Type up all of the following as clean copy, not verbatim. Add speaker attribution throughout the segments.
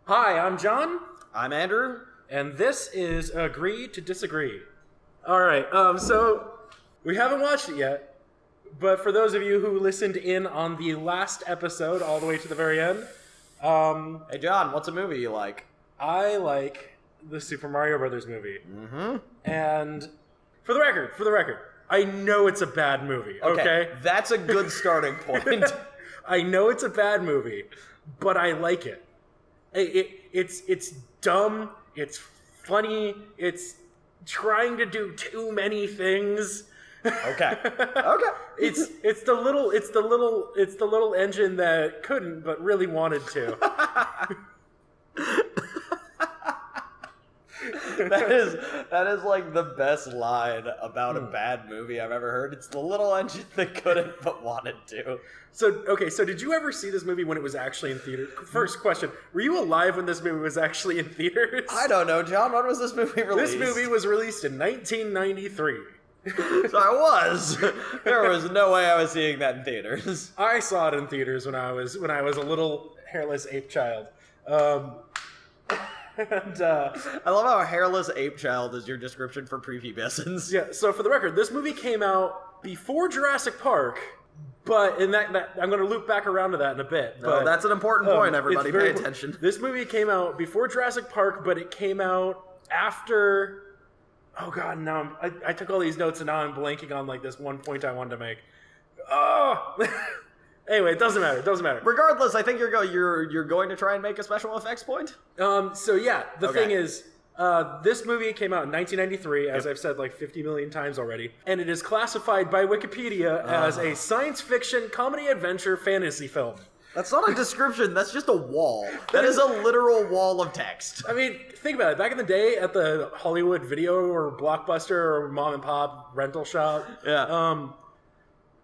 Speaker 1: Hi, I'm John,
Speaker 2: I'm Andrew.
Speaker 1: and this is Agree to Disagree. Alright, so we haven't watched it yet, but for those of you who listened in on the last episode all the way to the very end,
Speaker 2: Hey John, what's a movie you like?
Speaker 1: I like the Super Mario Brothers movie.
Speaker 2: Mm-hmm.
Speaker 1: And for the record, I know it's a bad movie, okay?
Speaker 2: That's a good starting point.
Speaker 1: I know it's a bad movie, but I like it. It's dumb, it's funny, it's trying to do too many things.
Speaker 2: Okay.
Speaker 1: It's the little engine that couldn't but really wanted to.
Speaker 2: That is like the best line about a bad movie I've ever heard. It's the little engine that couldn't but wanted to.
Speaker 1: So did you ever see this movie when it was actually in theaters? First question, were you alive when this movie was actually in theaters?
Speaker 2: I don't know, John. When was this movie released?
Speaker 1: This movie was released in 1993.
Speaker 2: So I was. There was no way I was seeing that in theaters.
Speaker 1: I saw it in theaters when I was a little hairless ape child. And
Speaker 2: I love how hairless ape child is your description for prepubescence.
Speaker 1: yeah, so for the record, this movie came out before Jurassic Park, but in that I'm going to loop back around to that in a bit.
Speaker 2: No, that's an important point, everybody. Pay attention.
Speaker 1: This movie came out before Jurassic Park, but it came out after... Oh god, now I took all these notes and now I'm blanking on like this one point I wanted to make. Oh! Anyway, it doesn't matter.
Speaker 2: Regardless, I think you're going to try and make a special effects point.
Speaker 1: So yeah, the thing is, this movie came out in 1993, as I've said like 50 million times already, and it is classified by Wikipedia as a science fiction comedy adventure fantasy film.
Speaker 2: That's not a description, that's just a wall. That is a literal wall of text.
Speaker 1: I mean, think about it. Back in the day at the Hollywood Video or Blockbuster or mom and pop rental shop,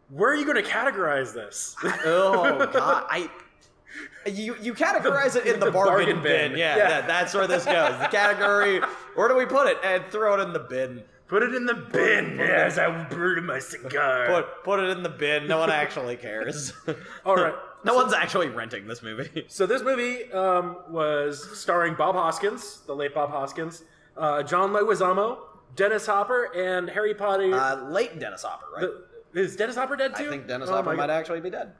Speaker 1: where are you going to categorize this?
Speaker 2: Oh, God. You categorize it in the bargain bin. Yeah, that's where this goes. The category, where do we put it? And throw it in the bin.
Speaker 1: Put it in the bin, as I burn my cigar.
Speaker 2: Put it in the bin. No one actually cares.
Speaker 1: All right.
Speaker 2: No one's actually renting this movie.
Speaker 1: So this movie was starring Bob Hoskins, the late Bob Hoskins, John Leguizamo, Dennis Hopper, and Harry Potter.
Speaker 2: Late Dennis Hopper, right?
Speaker 1: Is Dennis Hopper dead too?
Speaker 2: I think Dennis Hopper might actually be dead.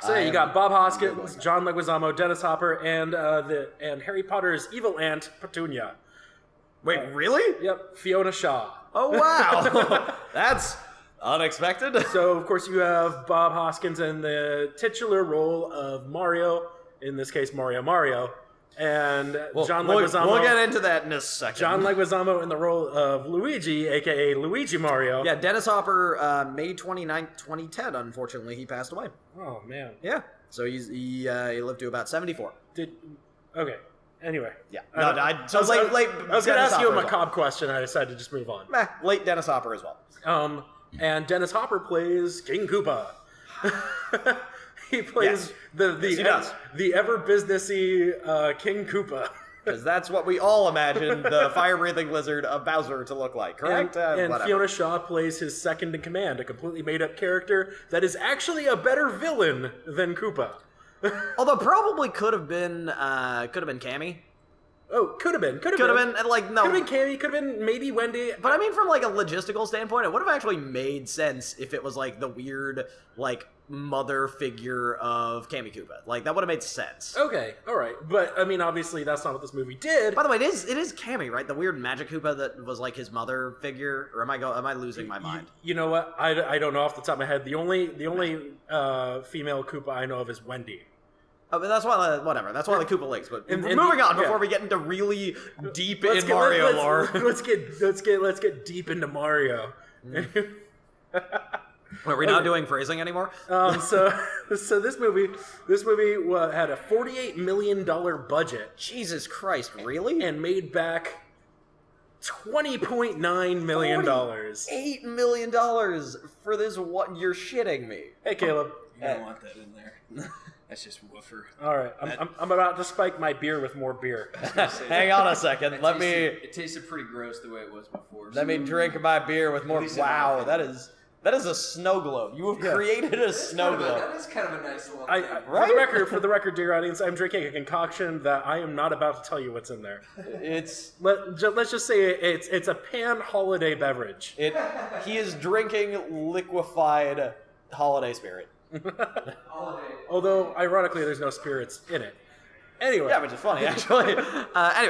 Speaker 1: So you got Bob Hoskins, John Leguizamo, Dennis Hopper, and Harry Potter's evil aunt Petunia.
Speaker 2: Wait, really?
Speaker 1: Yep, Fiona Shaw.
Speaker 2: Oh wow, that's unexpected.
Speaker 1: So of course you have Bob Hoskins in the titular role of Mario, in this case Mario, and John Leguizamo.
Speaker 2: We'll get into that in a second.
Speaker 1: John Leguizamo in the role of Luigi, aka Luigi Mario.
Speaker 2: Yeah, Dennis Hopper, May 29th, 2010. Unfortunately, he passed away.
Speaker 1: Oh man.
Speaker 2: Yeah. So he lived to about 74.
Speaker 1: Okay. Anyway.
Speaker 2: Yeah.
Speaker 1: I was going to ask you a macabre question, and I decided to just move on.
Speaker 2: Late Dennis Hopper as well.
Speaker 1: And Dennis Hopper plays King Koopa. He plays the ever businessy King Koopa.
Speaker 2: Because that's what we all imagine the fire-breathing lizard of Bowser to look like, correct?
Speaker 1: And Fiona Shaw plays his second in command, a completely made-up character that is actually a better villain than Koopa.
Speaker 2: Although probably could have been Cammy.
Speaker 1: Oh, could have been.
Speaker 2: Like, no.
Speaker 1: Could have been Cammy, could have been maybe Wendy.
Speaker 2: But I mean, from like a logistical standpoint, it would have actually made sense if it was like the weird, like, mother figure of Cammy Koopa. Like, that would have made sense.
Speaker 1: Okay, alright. But, I mean, obviously, that's not what this movie did.
Speaker 2: By the way, it is Cammy, right? The weird magic Koopa that was like his mother figure? Or am I losing my mind?
Speaker 1: You know what? I don't know off the top of my head. The only female Koopa I know of is Wendy.
Speaker 2: Oh, but that's why, whatever. That's why the Koopa Links. But moving on before we get into really deep in Mario lore.
Speaker 1: Let's get deep into Mario.
Speaker 2: Are we not doing phrasing anymore?
Speaker 1: So this movie had a $48 million budget.
Speaker 2: Jesus Christ, really?
Speaker 1: And made back $20.9 million.
Speaker 2: $8 million for this. What? You're shitting me.
Speaker 1: Hey, Caleb.
Speaker 3: You don't want that in there. That's just woofer.
Speaker 1: All right, I'm about to spike my beer with more beer.
Speaker 2: Hang on a second.
Speaker 3: It tasted pretty gross the way it was before.
Speaker 2: Let me drink my beer with more. Wow, that is That is a snow globe. You have created a snow globe.
Speaker 3: That is kind of a nice little
Speaker 1: Right? For the record, dear audience, I'm drinking a concoction that I am not about to tell you what's in there. Let's just say it's a pan holiday beverage.
Speaker 2: He is drinking liquefied holiday spirit.
Speaker 1: Although, ironically, there's no spirits in it. Anyway.
Speaker 2: Yeah, which is funny, actually. Anyway,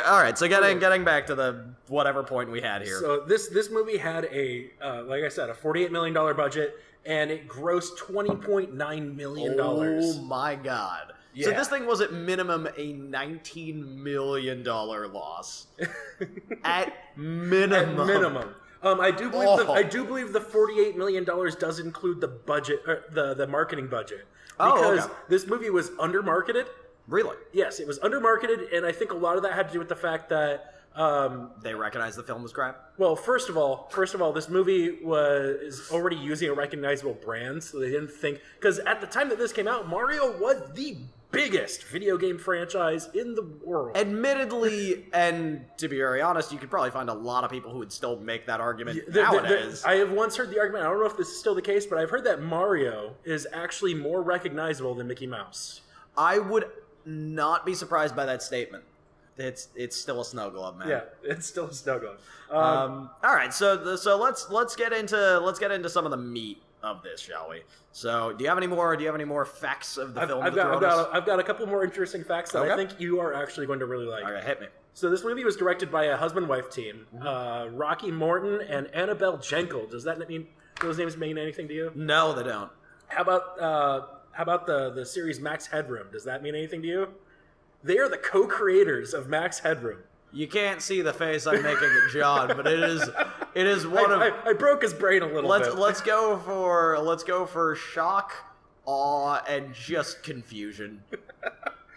Speaker 2: all right, so getting back to the whatever point we had here.
Speaker 1: So this movie had like I said, a $48 million budget, and it grossed $20.9 million.
Speaker 2: Oh my god.
Speaker 1: Yeah.
Speaker 2: So this thing was at minimum a $19 million loss. At minimum.
Speaker 1: At minimum. I do believe the $48 million does include the budget, the marketing budget. Because this movie was under-marketed.
Speaker 2: Really?
Speaker 1: Yes, it was under-marketed, and I think a lot of that had to do with the fact that
Speaker 2: they recognized the film was crap.
Speaker 1: Well, first of all, this movie was already using a recognizable brand, so they didn't think, because at the time that this came out, Mario was the biggest video game franchise in the world.
Speaker 2: Admittedly, and to be very honest, you could probably find a lot of people who would still make that argument nowadays.
Speaker 1: I have once heard the argument, I don't know if this is still the case, but I've heard that Mario is actually more recognizable than Mickey Mouse.
Speaker 2: I would not be surprised by that statement. It's still a snow globe, man.
Speaker 1: Yeah, it's still a snow globe.
Speaker 2: All right, so let's get into some of the meat of this, shall we? So, do you have any more facts of the film?
Speaker 1: I've got a couple more interesting facts that I think you are actually going to really like.
Speaker 2: All right, hit me.
Speaker 1: So this movie was directed by a husband-wife team, Rocky Morton and Annabelle Jenkel. Does that mean those names mean anything to you?
Speaker 2: No, they don't.
Speaker 1: How about the series Max Headroom? Does that mean anything to you? They are the co-creators of Max Headroom.
Speaker 2: You can't see the face I'm making at John, but it is one of.
Speaker 1: I broke his brain a little bit.
Speaker 2: Let's go for shock, awe, and just confusion.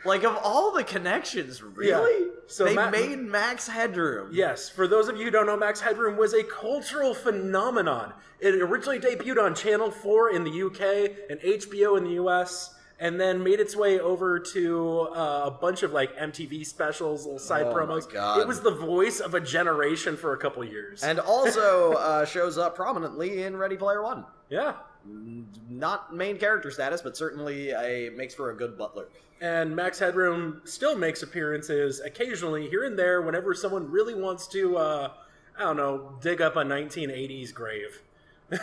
Speaker 2: Like, of all the connections, really?
Speaker 1: Yeah. So
Speaker 2: they made Max Headroom.
Speaker 1: Yes. For those of you who don't know, Max Headroom was a cultural phenomenon. It originally debuted on Channel 4 in the UK and HBO in the US, and then made its way over to a bunch of like MTV specials, little side promos.
Speaker 2: My God.
Speaker 1: It was the voice of a generation for a couple years.
Speaker 2: And also shows up prominently in Ready Player One.
Speaker 1: Yeah.
Speaker 2: Not main character status, but certainly makes for a good butler.
Speaker 1: And Max Headroom still makes appearances occasionally here and there whenever someone really wants to, dig up a 1980s grave.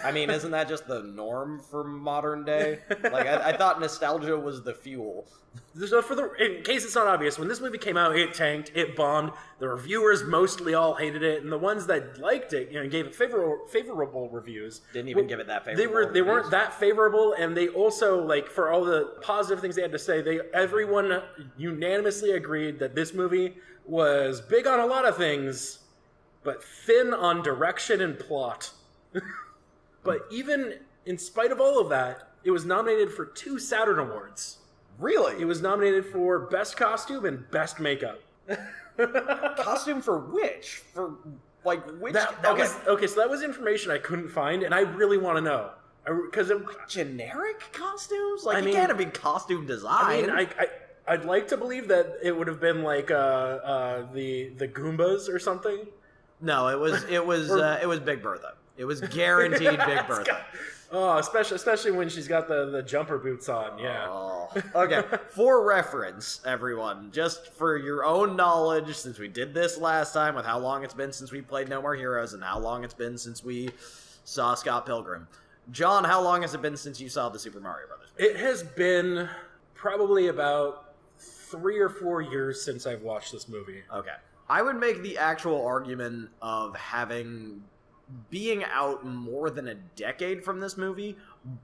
Speaker 2: I mean, isn't that just the norm for modern day? Like, I thought nostalgia was the fuel.
Speaker 1: So in case it's not obvious, when this movie came out, it tanked, it bombed. The reviewers mostly all hated it, and the ones that liked it, gave it favorable reviews.
Speaker 2: Didn't even give it that favorable.
Speaker 1: They weren't that favorable, and they also, like, for all the positive things they had to say, everyone unanimously agreed that this movie was big on a lot of things, but thin on direction and plot. But even in spite of all of that, it was nominated for 2 Saturn Awards.
Speaker 2: Really?
Speaker 1: It was nominated for Best Costume and Best Makeup.
Speaker 2: Costume for which? For, like, which?
Speaker 1: Okay, so that was information I couldn't find, and I really want to know. Because
Speaker 2: generic costumes? Like, it can't have been costume design.
Speaker 1: I mean, I'd like to believe that it would have been like the Goombas or something.
Speaker 2: No, it was Big Bertha. It was guaranteed Big Bertha.
Speaker 1: Oh, especially when she's got the jumper boots on, yeah.
Speaker 2: Oh. Okay, for reference, everyone, just for your own knowledge, since we did this last time with how long it's been since we played No More Heroes and how long it's been since we saw Scott Pilgrim. John, how long has it been since you saw the Super Mario Brothers movie?
Speaker 1: It has been probably about 3 or 4 years since I've watched this movie.
Speaker 2: Okay. I would make the actual argument of being out more than a decade from this movie,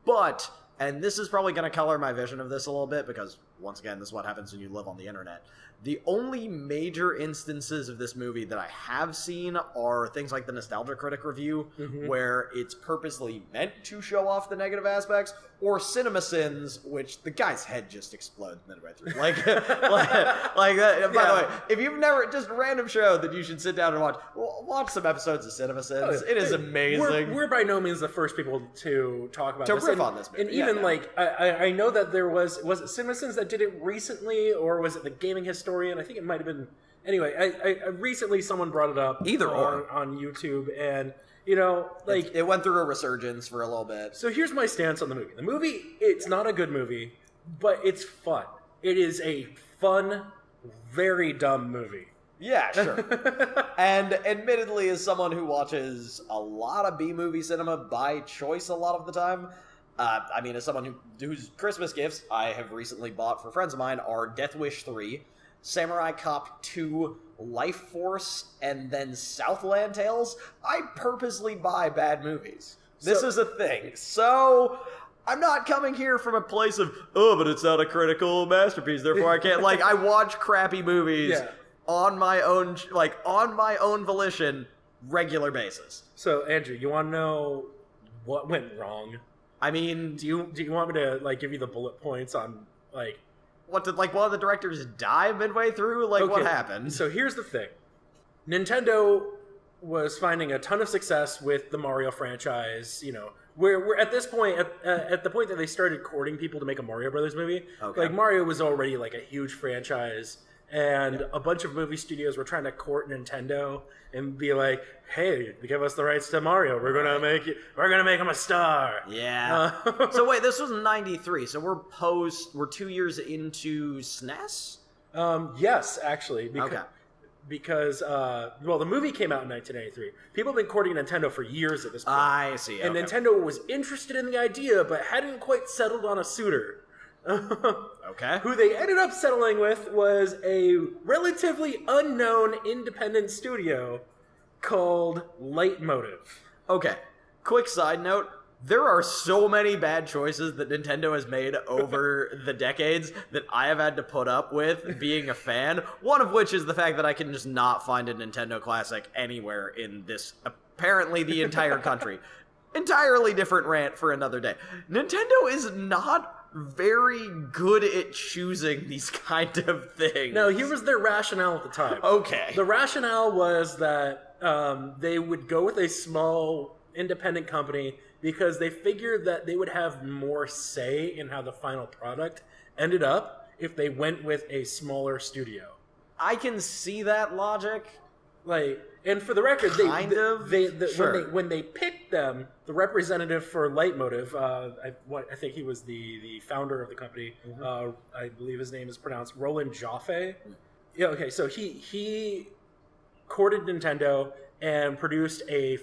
Speaker 2: but, and this is probably going to color my vision of this a little bit, because, once again, this is what happens when you live on the internet. The only major instances of this movie that I have seen are things like the Nostalgia Critic review, where it's purposely meant to show off the negative aspects, or CinemaSins, which the guy's head just explodes midway through. Like that. By the way, if you've never, just a random show that you should sit down and watch some episodes of CinemaSins. It is amazing.
Speaker 1: We're by no means the first people to talk about
Speaker 2: to
Speaker 1: this.
Speaker 2: riff on this movie.
Speaker 1: And even I know that there was it CinemaSins that that did it recently, or was it the Gaming Historian? I think it might have been. Anyway, I recently someone brought it up
Speaker 2: Either or.
Speaker 1: on YouTube, and you know, like
Speaker 2: it went through a resurgence for a little bit.
Speaker 1: So here's my stance on the movie. The movie, it's not a good movie, but it's fun. It is a fun, very dumb movie.
Speaker 2: Yeah, sure. And admittedly, as someone who watches a lot of B-movie cinema by choice a lot of the time, I mean, as someone whose Christmas gifts I have recently bought for friends of mine are Death Wish 3, Samurai Cop 2, Life Force, and then Southland Tales, I purposely buy bad movies. This is a thing. So I'm not coming here from a place of, oh, but it's not a critical masterpiece, therefore I can't. Like, I watch crappy movies on my own, volition, regular basis.
Speaker 1: So, Andrew, you want to know what went wrong?
Speaker 2: I mean,
Speaker 1: do you want me to like give you the bullet points on like
Speaker 2: what did one of the directors die midway through? Like, okay, what happened?
Speaker 1: So here's the thing: Nintendo was finding a ton of success with the Mario franchise. You know, we're at this point at the point that they started courting people to make a Mario Brothers movie. Okay. Like Mario was already like a huge franchise. And a bunch of movie studios were trying to court Nintendo and be like, "Hey, give us the rights to Mario. We're gonna make him a star."
Speaker 2: Yeah. So wait, this was '93. So we're 2 years into SNES.
Speaker 1: Yes, actually. Because the movie came out in 1993. People have been courting Nintendo for years at this point.
Speaker 2: I see.
Speaker 1: And Nintendo was interested in the idea, but hadn't quite settled on a suitor.
Speaker 2: Okay.
Speaker 1: Who they ended up settling with was a relatively unknown independent studio called Leitmotiv.
Speaker 2: Okay. Quick side note. There are so many bad choices that Nintendo has made over the decades that I have had to put up with being a fan. One of which is the fact that I can just not find a Nintendo Classic anywhere in this, apparently the entire country. Entirely different rant for another day. Nintendo is not very good at choosing these kind of things.
Speaker 1: No, here was their rationale at the time.
Speaker 2: Okay.
Speaker 1: The rationale was that they would go with a small independent company because they figured that they would have more say in how the final product ended up if they went with a smaller studio.
Speaker 2: I can see that logic.
Speaker 1: Like, and for the record, when they picked them, the representative for Leitmotiv, I think he was the founder of the company. Mm-hmm. I believe his name is pronounced Roland Joffe. Yeah. Okay. So he courted Nintendo and produced a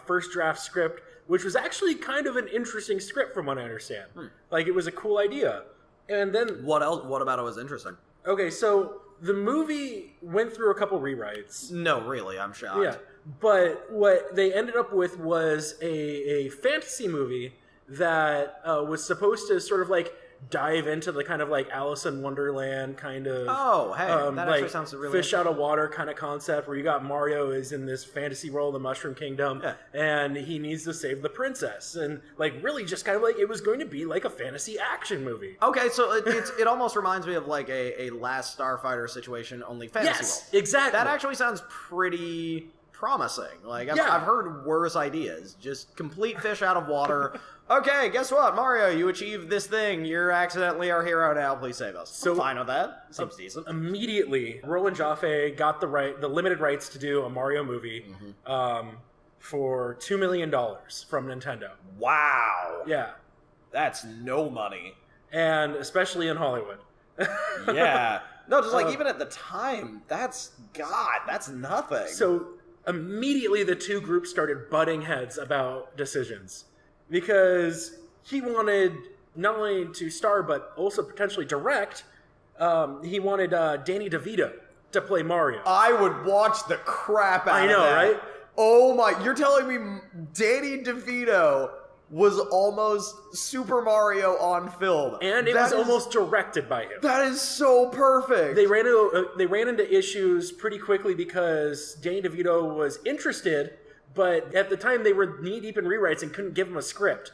Speaker 1: first draft script, which was actually kind of an interesting script, from what I understand. Like, it was a cool idea. And then
Speaker 2: what else? What about it was interesting?
Speaker 1: Okay, so the movie went through a couple rewrites.
Speaker 2: No, really, I'm shocked.
Speaker 1: Yeah, but what they ended up with was a fantasy movie that was supposed to sort of like dive into the kind of like Alice in Wonderland kind of
Speaker 2: that
Speaker 1: like
Speaker 2: actually sounds really
Speaker 1: fish out of water kind of concept, where you got Mario is in this fantasy world, the Mushroom Kingdom, and he needs to save the princess, and like really just kind of like it was going to be like a fantasy action movie.
Speaker 2: Okay, so it almost reminds me of like a Last Starfighter situation, only fantasy world.
Speaker 1: Exactly.
Speaker 2: That actually sounds pretty promising. Like I've heard worse ideas. Just complete fish out of water. Okay, guess what, Mario? You achieved this thing. You're accidentally our hero now. Please save us. So I'm fine with that. Seems decent.
Speaker 1: Immediately, Roland Joffe got the limited rights to do a Mario movie for $2 million from Nintendo.
Speaker 2: Wow.
Speaker 1: Yeah,
Speaker 2: that's no money,
Speaker 1: and especially in Hollywood.
Speaker 2: Yeah. No, just like even at the time, that's nothing.
Speaker 1: So immediately, the two groups started butting heads about decisions. Because he wanted not only to star, but also potentially direct. He wanted Danny DeVito to play Mario.
Speaker 2: I would watch the crap out of that.
Speaker 1: I know, right?
Speaker 2: Oh my, you're telling me Danny DeVito was almost Super Mario on film.
Speaker 1: And it was almost directed by him.
Speaker 2: That is so perfect.
Speaker 1: They ran into issues pretty quickly because Danny DeVito was interested, but at the time, they were knee-deep in rewrites and couldn't give him a script.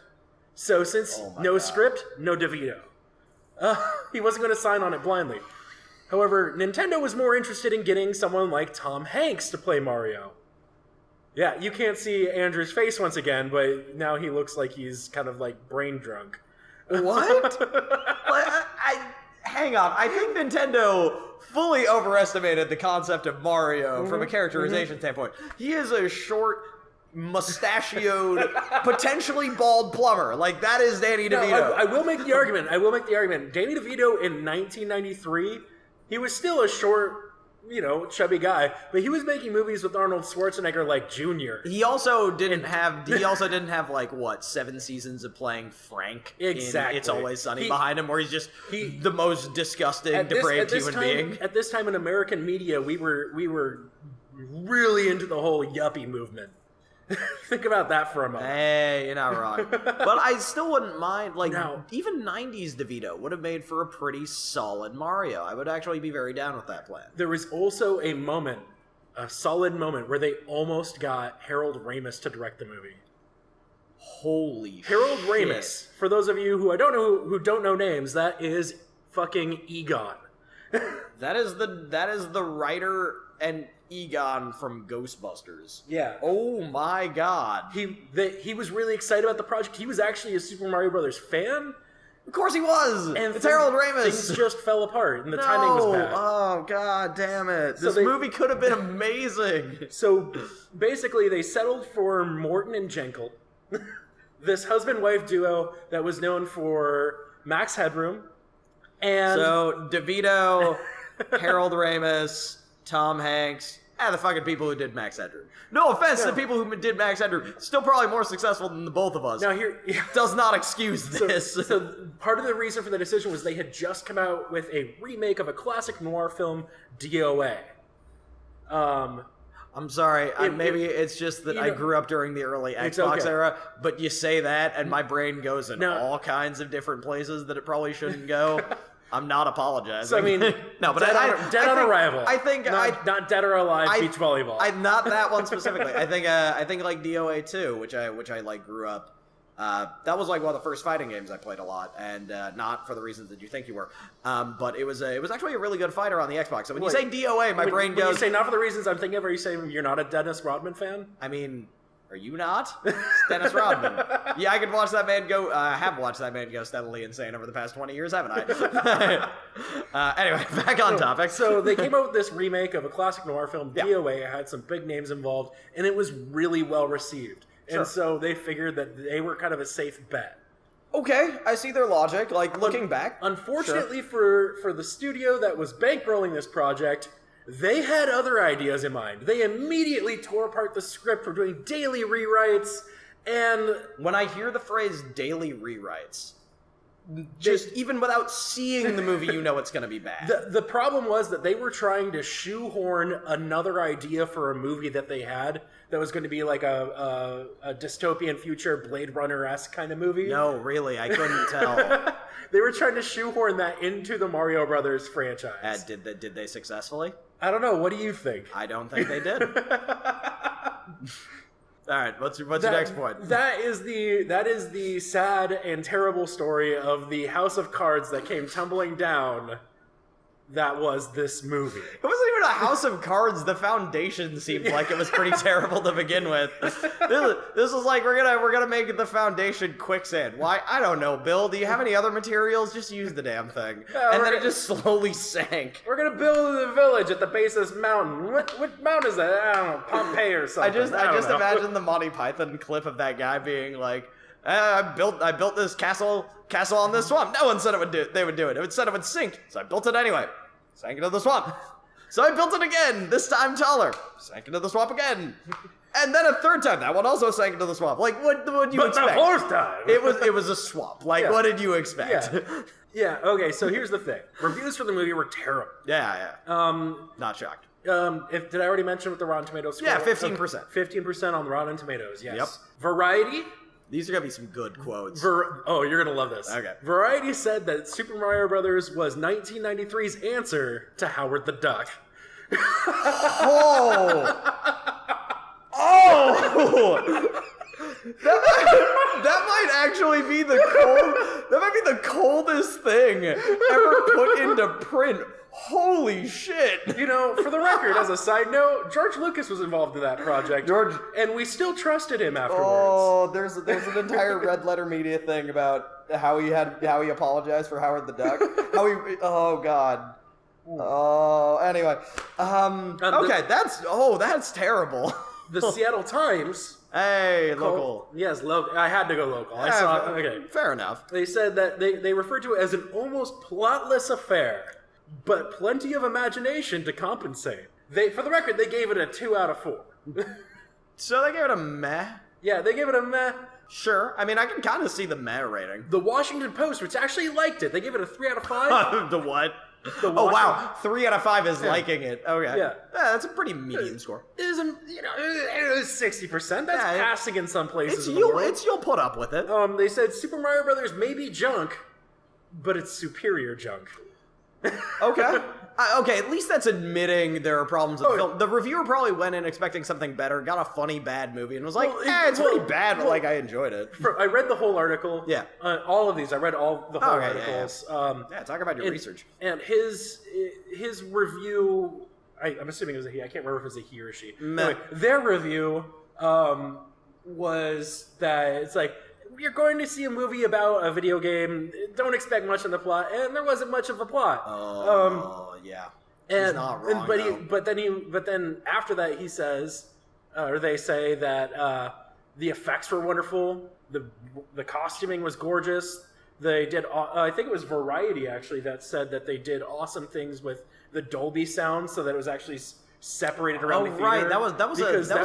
Speaker 1: So since script, no DeVito. He wasn't going to sign on it blindly. However, Nintendo was more interested in getting someone like Tom Hanks to play Mario. Yeah, you can't see Andrew's face once again, but now he looks like he's kind of like brain drunk.
Speaker 2: What? hang on. I think Nintendo fully overestimated the concept of Mario from a characterization standpoint. He is a short, mustachioed, potentially bald plumber. Like, that is Danny DeVito.
Speaker 1: No, I will make the argument. Danny DeVito in 1993, he was still a short, chubby guy, but he was making movies with Arnold Schwarzenegger like Jr.
Speaker 2: He also didn't have like what 7 seasons of playing Frank.
Speaker 1: Exactly.
Speaker 2: In It's Always Sunny behind him, where he's just the most disgusting, depraved human being.
Speaker 1: At this time in American media, we were really into the whole yuppie movement. Think about that for a moment.
Speaker 2: Hey, you're not wrong. But I still wouldn't mind, even 90s DeVito would have made for a pretty solid Mario. I would actually be very down with that plan.
Speaker 1: There was also a solid moment, where they almost got Harold Ramis to direct the movie.
Speaker 2: Holy
Speaker 1: Harold
Speaker 2: shit.
Speaker 1: Ramis, for those of you who I don't know who don't know names, that is fucking Egon.
Speaker 2: That is the writer and Egon from Ghostbusters.
Speaker 1: Yeah.
Speaker 2: Oh my god.
Speaker 1: He was really excited about the project. He was actually a Super Mario Brothers fan.
Speaker 2: Of course he was.
Speaker 1: And
Speaker 2: it's Harold Ramis.
Speaker 1: Things just fell apart, and the timing was bad.
Speaker 2: Oh god damn it! This movie could have been amazing.
Speaker 1: So basically, they settled for Morton and Jenkel, this husband-wife duo that was known for Max Headroom, and
Speaker 2: so DeVito, Harold Ramis, Tom Hanks. The fucking people who did Max Headroom. No offense to the people who did Max Headroom. Still probably more successful than the both of us.
Speaker 1: Now here
Speaker 2: does not excuse this.
Speaker 1: So part of the reason for the decision was they had just come out with a remake of a classic noir film, DOA.
Speaker 2: I'm sorry. Maybe it's just that I grew up during the early Xbox era, but you say that and my brain goes in all kinds of different places that it probably shouldn't go. I'm not apologizing.
Speaker 1: So I mean,
Speaker 2: no, but
Speaker 1: Dead on Arrival.
Speaker 2: I think
Speaker 1: not Dead or Alive beach volleyball.
Speaker 2: Not that one specifically. I think like DOA 2, which I like grew up. That was like one of the first fighting games I played a lot, and not for the reasons that you think you were. But it was actually a really good fighter on the Xbox. So when you say DOA, my brain goes.
Speaker 1: When you say not for the reasons I'm thinking of, are you saying you're not a Dennis Rodman fan?
Speaker 2: I mean, are you not? It's Dennis Rodman. Yeah, I could watch that man go. Have watched that man go steadily insane over the past 20 years, haven't I? Anyway, back on topic.
Speaker 1: So they came out with this remake of a classic noir film, DOA. It had some big names involved, and it was really well received. And so they figured that they were kind of a safe bet.
Speaker 2: Okay, I see their logic. Like, looking back.
Speaker 1: Unfortunately for the studio that was bankrolling this project, they had other ideas in mind. They immediately tore apart the script. We're doing daily rewrites, and
Speaker 2: when I hear the phrase daily rewrites, just even without seeing the movie, you know it's going to be bad.
Speaker 1: The problem was that they were trying to shoehorn another idea for a movie that they had that was going to be like a dystopian future Blade Runner-esque kind of movie.
Speaker 2: No, really, I couldn't tell.
Speaker 1: They were trying to shoehorn that into the Mario Brothers franchise.
Speaker 2: Did they successfully?
Speaker 1: I don't know. What do you think?
Speaker 2: I don't think they did. All right, what's your next point?
Speaker 1: That is the sad and terrible story of the house of cards that came tumbling down. That was this movie.
Speaker 2: It wasn't even a house of cards. The foundation seemed like it was pretty terrible to begin with. This was like, we're gonna make the foundation quicksand. Why? I don't know, Bill. Do you have any other materials? Just use the damn thing. And then it just slowly sank.
Speaker 1: We're gonna build a village at the base of this mountain. What mountain is that? I don't know, Pompeii or something.
Speaker 2: I just imagine the Monty Python clip of that guy being like, I built this castle on this swamp. No one said they would do it. It said it would sink, so I built it anyway. Sank into the swamp. So I built it again, this time taller. Sank into the swamp again. And then a third time, that one also sank into the swamp. Like, what would you expect?
Speaker 1: But the fourth time!
Speaker 2: It was a swamp. Like, what did you expect?
Speaker 1: Yeah, okay, so here's the thing. Reviews for the movie were terrible.
Speaker 2: Yeah. Not shocked.
Speaker 1: Did I already mention what the Rotten Tomatoes score?
Speaker 2: Yeah, 15%.
Speaker 1: 15% on Rotten Tomatoes, yes.
Speaker 2: Yep.
Speaker 1: Variety...
Speaker 2: These are going to be some good quoes.
Speaker 1: You're going to love this.
Speaker 2: Okay.
Speaker 1: Variety said that Super Mario Brothers was 1993's answer to Howard the Duck.
Speaker 2: That might actually be the coldest thing ever put into print. Holy shit!
Speaker 1: You know, for the record, as a side note, George Lucas was involved in that project, and we still trusted him afterwards.
Speaker 2: Oh, there's an entire Red Letter Media thing about how he apologized for Howard the Duck. Oh God. Oh, anyway. Okay, that's terrible.
Speaker 1: The Seattle Times.
Speaker 2: Hey, local.
Speaker 1: Yes, local. I had to go local. I saw. Okay,
Speaker 2: fair enough.
Speaker 1: They said that they referred to it as an almost plotless affair, but plenty of imagination to compensate. For the record, they gave it a 2 out of 4.
Speaker 2: So they gave it a meh?
Speaker 1: Yeah, they gave it a meh.
Speaker 2: Sure. I mean, I can kind of see the meh rating.
Speaker 1: The Washington Post, which actually liked it, they gave it a 3 out of 5.
Speaker 2: The what? Oh, wow. 3 out of 5 is liking it. Okay. Yeah, that's a pretty medium score.
Speaker 1: It was 60%. That's passing in some places in the world.
Speaker 2: You'll put up with it.
Speaker 1: They said Super Mario Brothers may be junk, but it's superior junk.
Speaker 2: Okay. Okay, at least that's admitting there are problems with the film. The reviewer probably went in expecting something better, got a funny bad movie, and was like, it's pretty bad, but like I enjoyed it.
Speaker 1: I read the whole article.
Speaker 2: Yeah.
Speaker 1: All of these. I read all the whole articles.
Speaker 2: Yeah, talk about your research.
Speaker 1: And his review, I'm assuming it was a he. I can't remember if it was a he or she. Anyway, their review was that it's like, you're going to see a movie about a video game. Don't expect much in the plot, and there wasn't much of a plot.
Speaker 2: Yeah.
Speaker 1: He's
Speaker 2: not wrong.
Speaker 1: But then after that, he says, or they say that the effects were wonderful. The costuming was gorgeous. They did. I think it was Variety actually that said that they did awesome things with the Dolby sound, so that it was actually separated around the theater.
Speaker 2: Right. That was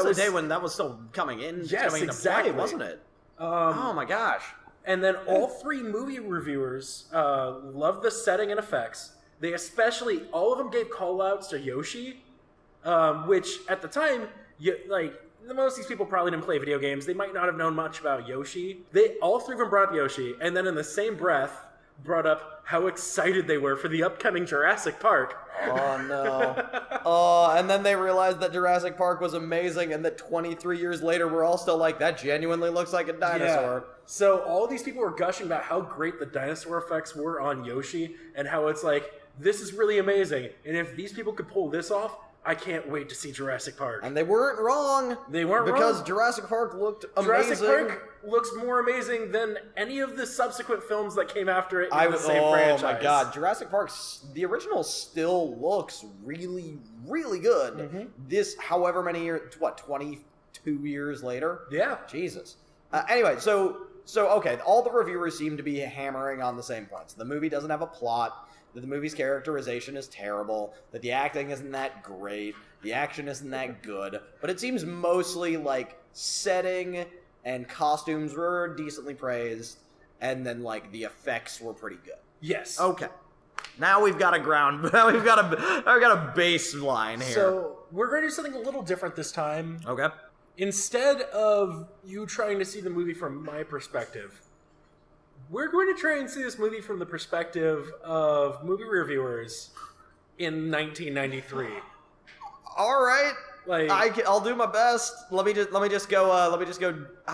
Speaker 2: a day when that was still coming in.
Speaker 1: Yes,
Speaker 2: coming
Speaker 1: exactly.
Speaker 2: Play, wasn't it? Oh my gosh.
Speaker 1: And then all 3 movie reviewers loved the setting and effects. They especially, all of them gave call-outs to Yoshi, which at the time, most of these people probably didn't play video games. They might not have known much about Yoshi. All 3 of them brought up Yoshi, and then in the same breath, brought up how excited they were for the upcoming Jurassic Park.
Speaker 2: Oh, no. And then they realized that Jurassic Park was amazing, and that 23 years later, we're all still like, that genuinely looks like a dinosaur.
Speaker 1: Yeah. So all these people were gushing about how great the dinosaur effects were on Yoshi, and how it's like, this is really amazing. And if these people could pull this off, I can't wait to see Jurassic Park.
Speaker 2: And they weren't wrong. Because Jurassic Park looked amazing.
Speaker 1: Jurassic Park looks more amazing than any of the subsequent films that came after it in the same franchise.
Speaker 2: Oh my god, Jurassic Park, the original still looks really, really good. Mm-hmm. This, however many years, 22 years later?
Speaker 1: Yeah.
Speaker 2: Jesus. Anyway, so okay, all the reviewers seem to be hammering on the same points. The movie doesn't have a plot. That the movie's characterization is terrible, that the acting isn't that great, the action isn't that good, but it seems mostly like setting and costumes were decently praised, and then like the effects were pretty good.
Speaker 1: Yes.
Speaker 2: Okay. Now we've got a baseline here.
Speaker 1: So we're going to do something a little different this time.
Speaker 2: Okay.
Speaker 1: Instead of you trying to see the movie from my perspective, we're going to try and see this movie from the perspective of movie reviewers in 1993.
Speaker 2: All right, I'll do my best. Let me just go. I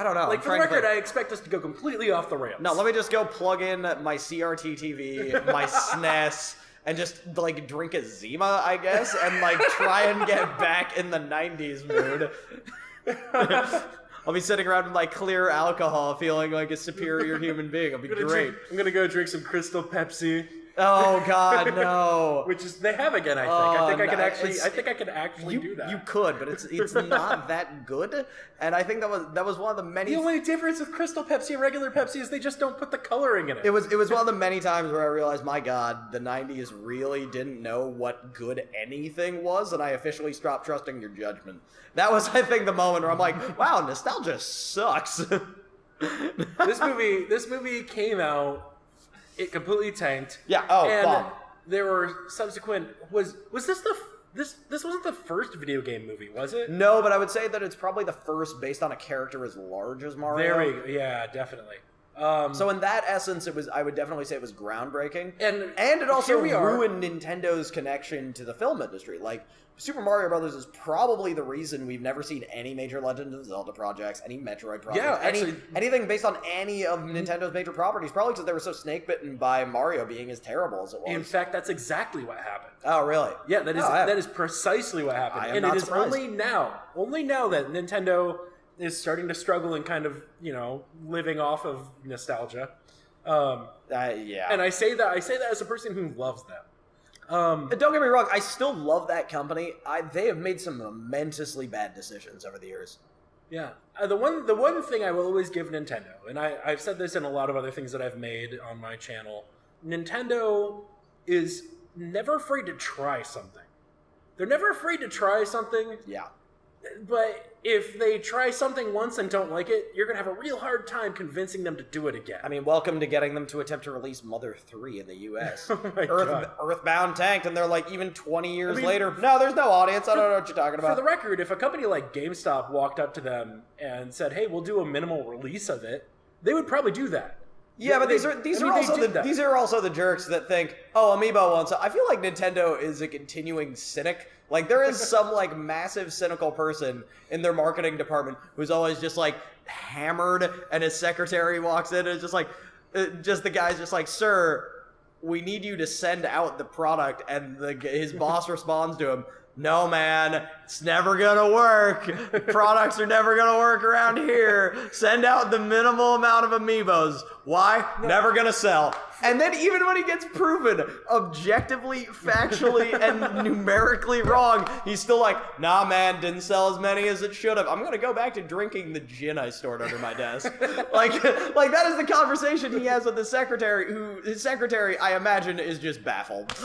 Speaker 2: don't know.
Speaker 1: Like, for the record, I expect us to go completely off the rails.
Speaker 2: No, let me just go plug in my CRT TV, my SNES, and just like drink a Zima, I guess, and like try and get back in the 90s mood. I'll be sitting around with like clear alcohol, feeling like a superior human being. It'll be great.
Speaker 1: I'm gonna go drink some Crystal Pepsi.
Speaker 2: Oh God, no!
Speaker 1: Which is they have again. I think. I think I could actually do that.
Speaker 2: You could, but it's not that good. And I think that was one of the many.
Speaker 1: The only difference with Crystal Pepsi and regular Pepsi is they just don't put the coloring in it.
Speaker 2: It was one of the many times where I realized, my God, the '90s really didn't know what good anything was, and I officially stopped trusting your judgment. That was, I think, the moment where I'm like, wow, nostalgia sucks.
Speaker 1: This movie came out. It completely tanked.
Speaker 2: Yeah. Oh,
Speaker 1: and
Speaker 2: bomb.
Speaker 1: There were subsequent. Was this this wasn't the first video game movie, was it?
Speaker 2: No, but I would say that it's probably the first based on a character as large as Mario.
Speaker 1: Yeah, definitely.
Speaker 2: So in that essence, I would definitely say it was groundbreaking, and it also
Speaker 1: here we are.
Speaker 2: ruined Nintendo's connection to the film industry. Like, Super Mario Brothers is probably the reason we've never seen any major Legend of Zelda projects, any Metroid projects, anything based on any of Nintendo's major properties, probably because they were so snake-bitten by Mario being as terrible as it was.
Speaker 1: In fact, that's exactly what happened.
Speaker 2: Oh, really?
Speaker 1: Yeah, that is precisely what happened.
Speaker 2: I am not surprised.
Speaker 1: Only now that Nintendo is starting to struggle and kind of, living off of nostalgia,
Speaker 2: Yeah.
Speaker 1: And I say that as a person who loves them.
Speaker 2: Don't get me wrong, I still love that company. They have made some momentously bad decisions over the years.
Speaker 1: Yeah. The one thing I will always give Nintendo, and I've said this in a lot of other things that I've made on my channel, Nintendo is never afraid to try something. They're never afraid to try something.
Speaker 2: Yeah.
Speaker 1: But if they try something once and don't like it, you're going to have a real hard time convincing them to do it again.
Speaker 2: I mean, welcome to getting them to attempt to release Mother 3 in the US.
Speaker 1: Oh my God.
Speaker 2: Earthbound tanked, and they're like, even 20 years later, no, there's no audience. I don't know what you're talking about.
Speaker 1: For the record, if a company like GameStop walked up to them and said, hey, we'll do a minimal release of it, they would probably do that.
Speaker 2: Yeah, but these are also the jerks that think, oh, Amiibo wants. I feel like Nintendo is a continuing cynic. Like, there is some like massive cynical person in their marketing department who's always just like hammered, and his secretary walks in and is just like, just the guy's just like, sir, we need you to send out the product, and his boss responds to him, no, man, it's never gonna work. Products are never gonna work around here. Send out the minimal amount of Amiibos. Why? No. Never gonna sell. And then even when he gets proven objectively, factually, and numerically wrong, he's still like, nah, man, didn't sell as many as it should have. I'm gonna go back to drinking the gin I stored under my desk. like that is the conversation he has with the secretary, who his secretary, I imagine, is just baffled.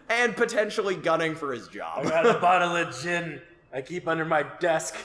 Speaker 2: And potentially gunning for his job.
Speaker 1: I got a bottle of gin I keep under my desk.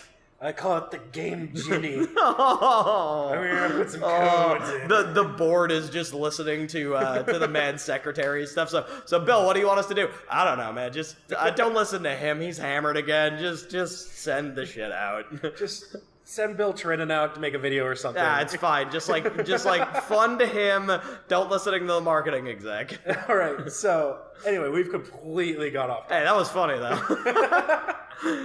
Speaker 1: I call it the Game Ginny.
Speaker 2: Oh,
Speaker 1: I'm gonna put some codes in.
Speaker 2: The board is just listening to the man's secretary stuff. So Bill, what do you want us to do? I don't know, man. Just don't listen to him. He's hammered again. Just send the shit out.
Speaker 1: Just send Bill Trinan out to make a video or something.
Speaker 2: Yeah, it's fine. Just like fun to him. Don't listen to the marketing exec.
Speaker 1: All right. So anyway, we've completely got off.
Speaker 2: Hey, that was funny though.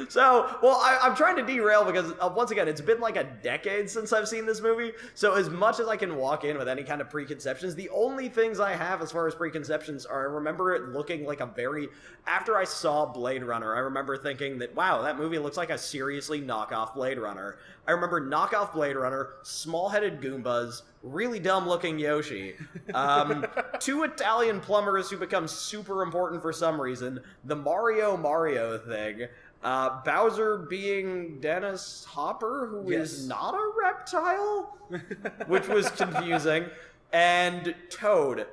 Speaker 2: So, well, I'm trying to derail because, once again, it's been like a decade since I've seen this movie, so as much as I can walk in with any kind of preconceptions, the only things I have as far as preconceptions are, I remember it looking like after I saw Blade Runner, I remember thinking that, wow, that movie looks like a seriously knockoff Blade Runner. I remember knockoff Blade Runner, small-headed Goombas, really dumb-looking Yoshi, 2 Italian plumbers who become super important for some reason, the Mario thing, Bowser being Dennis Hopper, who is not a reptile, which was confusing, and Toad,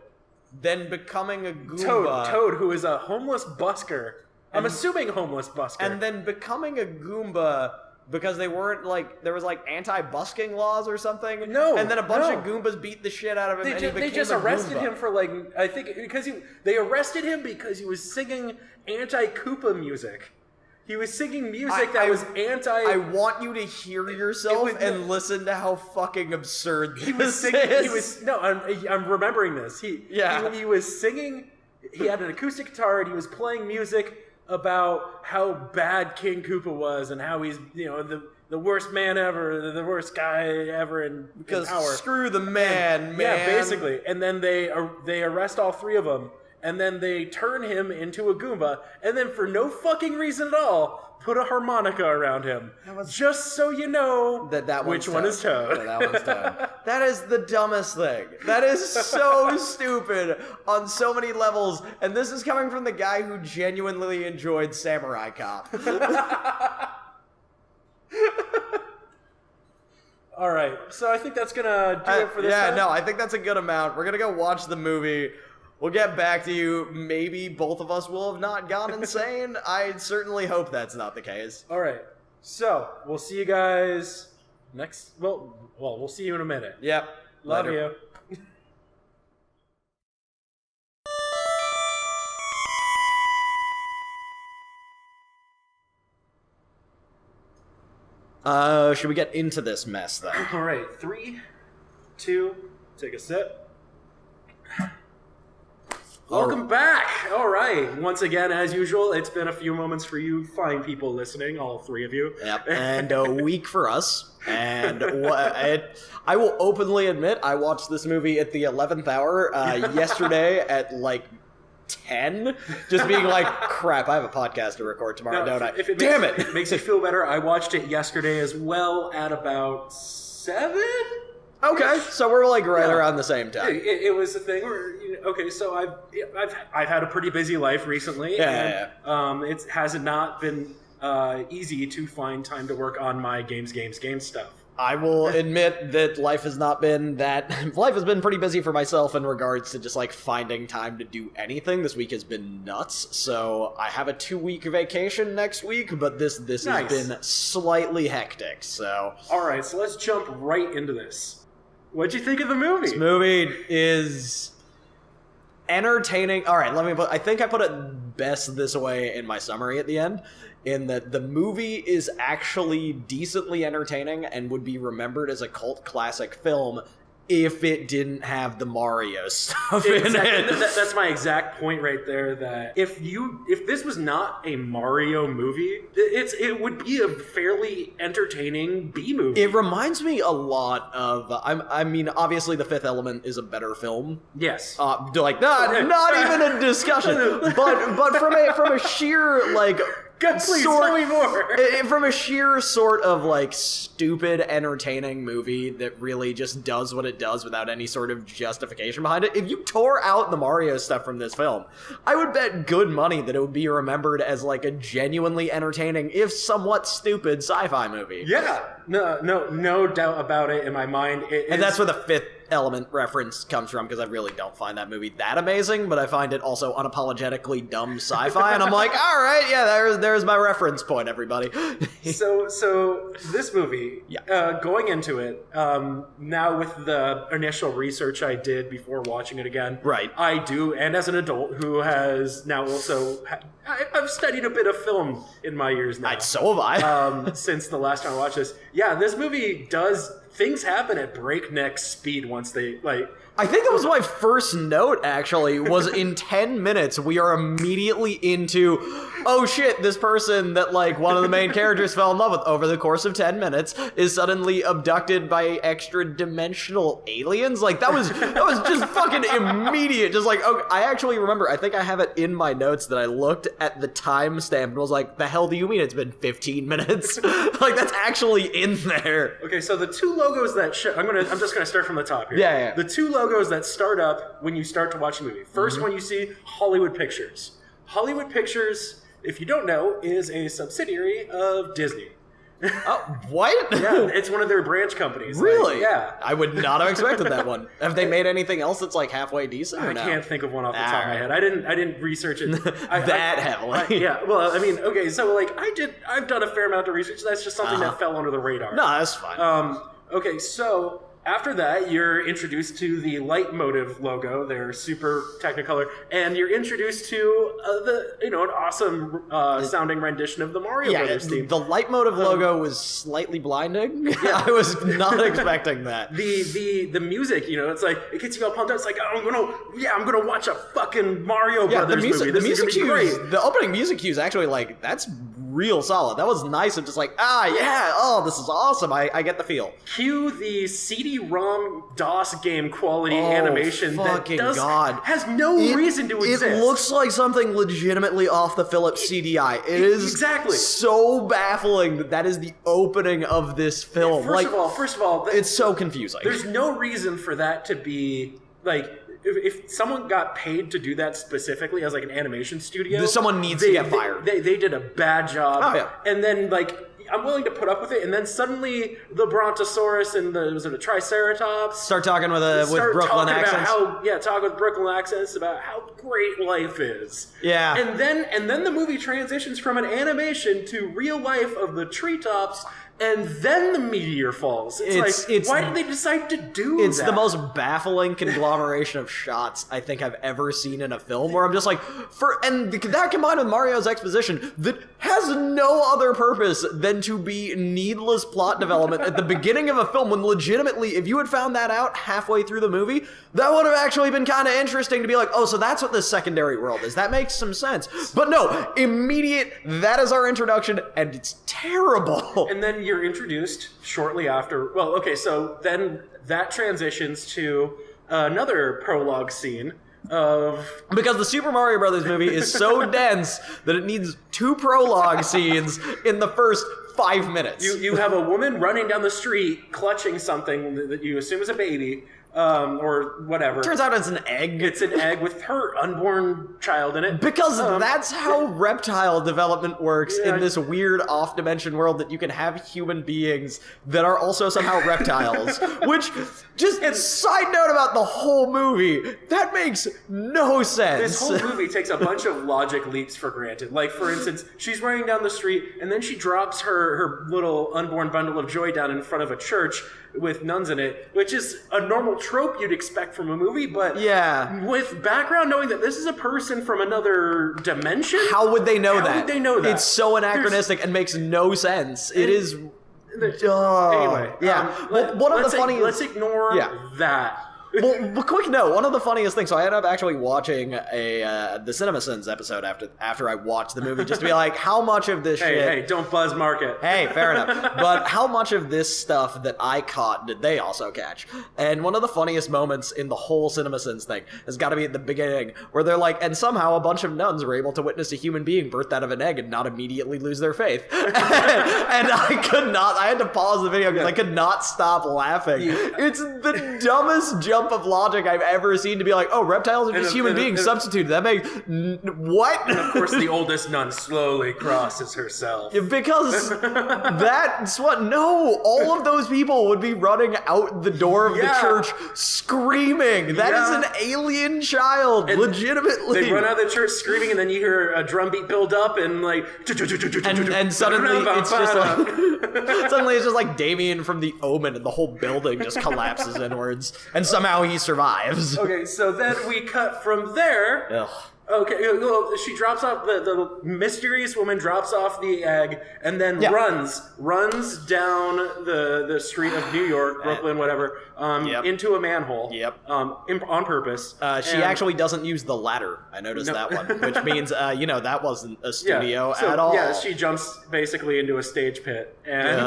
Speaker 2: then becoming a Goomba.
Speaker 1: Toad, who is a homeless busker. I'm assuming homeless busker.
Speaker 2: And then becoming a Goomba because they weren't there was anti-busking laws or something.
Speaker 1: No.
Speaker 2: And then a bunch of Goombas beat the shit out of him. They
Speaker 1: just arrested him for I think they arrested him because he was singing anti-Koopa music. He was singing music that was anti...
Speaker 2: I want you to hear yourself and listen to how fucking absurd this
Speaker 1: he was singing,
Speaker 2: is.
Speaker 1: I'm remembering this. He was singing... He had an acoustic guitar and he was playing music about how bad King Koopa was and how he's, the worst man ever, the worst guy ever in power.
Speaker 2: Screw the man.
Speaker 1: Yeah, basically. And then they arrest all 3 of them. And then they turn him into a Goomba, and then for no fucking reason at all, put a harmonica around him. Just so you know which one is Toad.
Speaker 2: That one's Toad. That is the dumbest thing. That is so stupid on so many levels, and this is coming from the guy who genuinely enjoyed Samurai Cop.
Speaker 1: All right, so I think that's gonna do it for this time.
Speaker 2: I think that's a good amount. We're gonna go watch the movie. We'll get back to you. Maybe both of us will have not gone insane. I certainly hope that's not the case.
Speaker 1: All right. So, we'll see you guys next... Well, we'll see you in a minute.
Speaker 2: Yep.
Speaker 1: Love you.
Speaker 2: Should we get into this mess, then?
Speaker 1: All right. 3, 2, take a sip. Welcome back! All right. Once again, as usual, it's been a few moments for you fine people listening, all 3 of you.
Speaker 2: Yep, and a week for us. And I will openly admit, I watched this movie at the 11th hour yesterday at 10, just being like, crap, I have a podcast to record tomorrow, don't I? Damn it!
Speaker 1: If it makes you feel better, I watched it yesterday as well at about 7?
Speaker 2: Okay, so we're like right around the same time.
Speaker 1: It was a thing where, okay, so I've had a pretty busy life recently, and it has not been easy to find time to work on my games stuff.
Speaker 2: I will admit that life has been pretty busy for myself in regards to just like finding time to do anything. This week has been nuts. So I have a 2-week vacation next week, but this has been slightly hectic. So
Speaker 1: all right, so let's jump right into this. What'd you think of the movie?
Speaker 2: This movie is entertaining. All right, I think I put it best this way in my summary at the end, in that the movie is actually decently entertaining and would be remembered as a cult classic film if it didn't have the Mario stuff in it.
Speaker 1: That's my exact point right there, that if this was not a Mario movie, it would be a fairly entertaining B movie.
Speaker 2: It reminds me a lot of, I mean, obviously The Fifth Element is a better film.
Speaker 1: Yes.
Speaker 2: Not even a discussion. but from a sheer, like,
Speaker 1: please tell me more.
Speaker 2: From a sheer sort of like stupid entertaining movie that really just does what it does without any sort of justification behind it, if you tore out the Mario stuff from this film, I would bet good money that it would be remembered as like a genuinely entertaining, if somewhat stupid, sci-fi movie.
Speaker 1: Yeah, no doubt about it in my mind.
Speaker 2: And that's where the Fifth Element reference comes from, because I really don't find that movie that amazing, but I find it also unapologetically dumb sci-fi, and I'm like, all right, yeah, there's my reference point, everybody.
Speaker 1: so this movie, going into it, now with the initial research I did before watching it again,
Speaker 2: right,
Speaker 1: I do, and as an adult who has now also, I've studied a bit of film in my years now.
Speaker 2: So have I.
Speaker 1: Since the last time I watched this. Yeah, this movie things happen at breakneck speed once they, like...
Speaker 2: I think that was my first note, actually, was in 10 minutes, we are immediately into, oh shit, this person that, like, one of the main characters fell in love with over the course of 10 minutes is suddenly abducted by extra-dimensional aliens? Like, that was just fucking immediate. Just like, okay, I actually remember, I think I have it in my notes that I looked at the timestamp and was like, the hell do you mean it's been 15 minutes? Like, that's actually in there.
Speaker 1: Okay, so the two logos that I'm just gonna start from the top here.
Speaker 2: Yeah.
Speaker 1: The two logos that start up when you start to watch the movie. First one you see, Hollywood Pictures. Hollywood Pictures, if you don't know, is a subsidiary of Disney.
Speaker 2: Oh, what?
Speaker 1: Yeah, it's one of their branch companies.
Speaker 2: Really?
Speaker 1: Like, yeah.
Speaker 2: I would not have expected that one. Have they made anything else that's like halfway decent?
Speaker 1: I can't think of one off the top of my head. I didn't research it
Speaker 2: heavily.
Speaker 1: Yeah. Well, I mean, okay, so like I've done a fair amount of research. That's just something that fell under the radar.
Speaker 2: No, that's fine.
Speaker 1: Okay, so after that, you're introduced to the Leitmotiv logo. They're super Technicolor, and you're introduced to an awesome sounding rendition of the Mario Brothers theme.
Speaker 2: The Leitmotiv logo was slightly blinding. Yeah. I was not expecting that.
Speaker 1: The music, it's like it gets you all pumped up. It's like I'm gonna watch a fucking Mario Brothers movie. This is gonna be great.
Speaker 2: The opening music cues actually that's real solid. That was nice. I'm just like, this is awesome. I get the feel.
Speaker 1: Cue the CD-ROM DOS game quality animation that has no reason to exist.
Speaker 2: It looks like something legitimately off the Philips CDI. It is
Speaker 1: exactly
Speaker 2: so baffling that is the opening of this film.
Speaker 1: First of all,
Speaker 2: it's so confusing.
Speaker 1: There's no reason for that to be like. If someone got paid to do that specifically as like an animation studio,
Speaker 2: someone needs to get fired.
Speaker 1: They did a bad job.
Speaker 2: Oh yeah.
Speaker 1: And then like I'm willing to put up with it, and then suddenly the Brontosaurus and the Triceratops
Speaker 2: start talking with Brooklyn accents.
Speaker 1: Talk with Brooklyn accents about how great life is.
Speaker 2: Yeah.
Speaker 1: And then the movie transitions from an animation to real life of the treetops. And then the meteor falls. It's why did they decide to do that?
Speaker 2: It's the most baffling conglomeration of shots I think I've ever seen in a film, where I'm just like, and that combined with Mario's exposition that has no other purpose than to be needless plot development at the beginning of a film, when legitimately, if you had found that out halfway through the movie, that would have actually been kind of interesting to be like, oh, so that's what this secondary world is. That makes some sense. But no, that is our introduction, and it's terrible.
Speaker 1: And then you're introduced shortly after. Well, okay, so then that transitions to another prologue scene
Speaker 2: because the Super Mario Brothers movie is so dense that it needs 2 prologue scenes in the first 5 minutes.
Speaker 1: You have a woman running down the street clutching something that you assume is a baby, or whatever.
Speaker 2: Turns out it's an egg.
Speaker 1: It's an egg with her unborn child in it.
Speaker 2: Because that's how reptile development works in this weird off-dimension world, that you can have human beings that are also somehow reptiles. Which, just side note about the whole movie, that makes no sense.
Speaker 1: This whole movie takes a bunch of logic leaps for granted. Like, for instance, she's running down the street, and then she drops her little unborn bundle of joy down in front of a church with nuns in it, which is a normal trope you'd expect from a movie, but with background knowing that this is a person from another dimension,
Speaker 2: how would they know that?
Speaker 1: How would they know that?
Speaker 2: It's so anachronistic and makes no sense. It is.
Speaker 1: Anyway, let's ignore that.
Speaker 2: Well, quick note, one of the funniest things, so I ended up actually watching the CinemaSins episode after I watched the movie, just to be like, how much of this shit...
Speaker 1: Hey, don't buzz market.
Speaker 2: Hey, fair enough. But how much of this stuff that I caught did they also catch? And one of the funniest moments in the whole CinemaSins thing has got to be at the beginning, where they're like, and somehow a bunch of nuns were able to witness a human being birthed out of an egg and not immediately lose their faith. And I had to pause the video because I could not stop laughing. It's the dumbest jump of logic I've ever seen, to be like, oh, reptiles are just human beings substituted. That makes... What?
Speaker 1: And of course the oldest nun slowly crosses herself.
Speaker 2: Because that's what... No! All of those people would be running out the door of the church screaming. That is an alien child, and legitimately.
Speaker 1: They run out of the church screaming, and then you hear a drum beat build up, and like...
Speaker 2: And suddenly it's just like... Suddenly it's just like Damien from The Omen, and the whole building just collapses inwards. And somehow he survives.
Speaker 1: Okay, so then we cut from there.
Speaker 2: Ugh.
Speaker 1: Okay, well, she drops off, the mysterious woman drops off the egg and then runs down the street of New York, Brooklyn, whatever, into a manhole. On purpose.
Speaker 2: She actually doesn't use the ladder. I noticed that one, which means, that wasn't a studio at all.
Speaker 1: Yeah, she jumps basically into a stage pit. And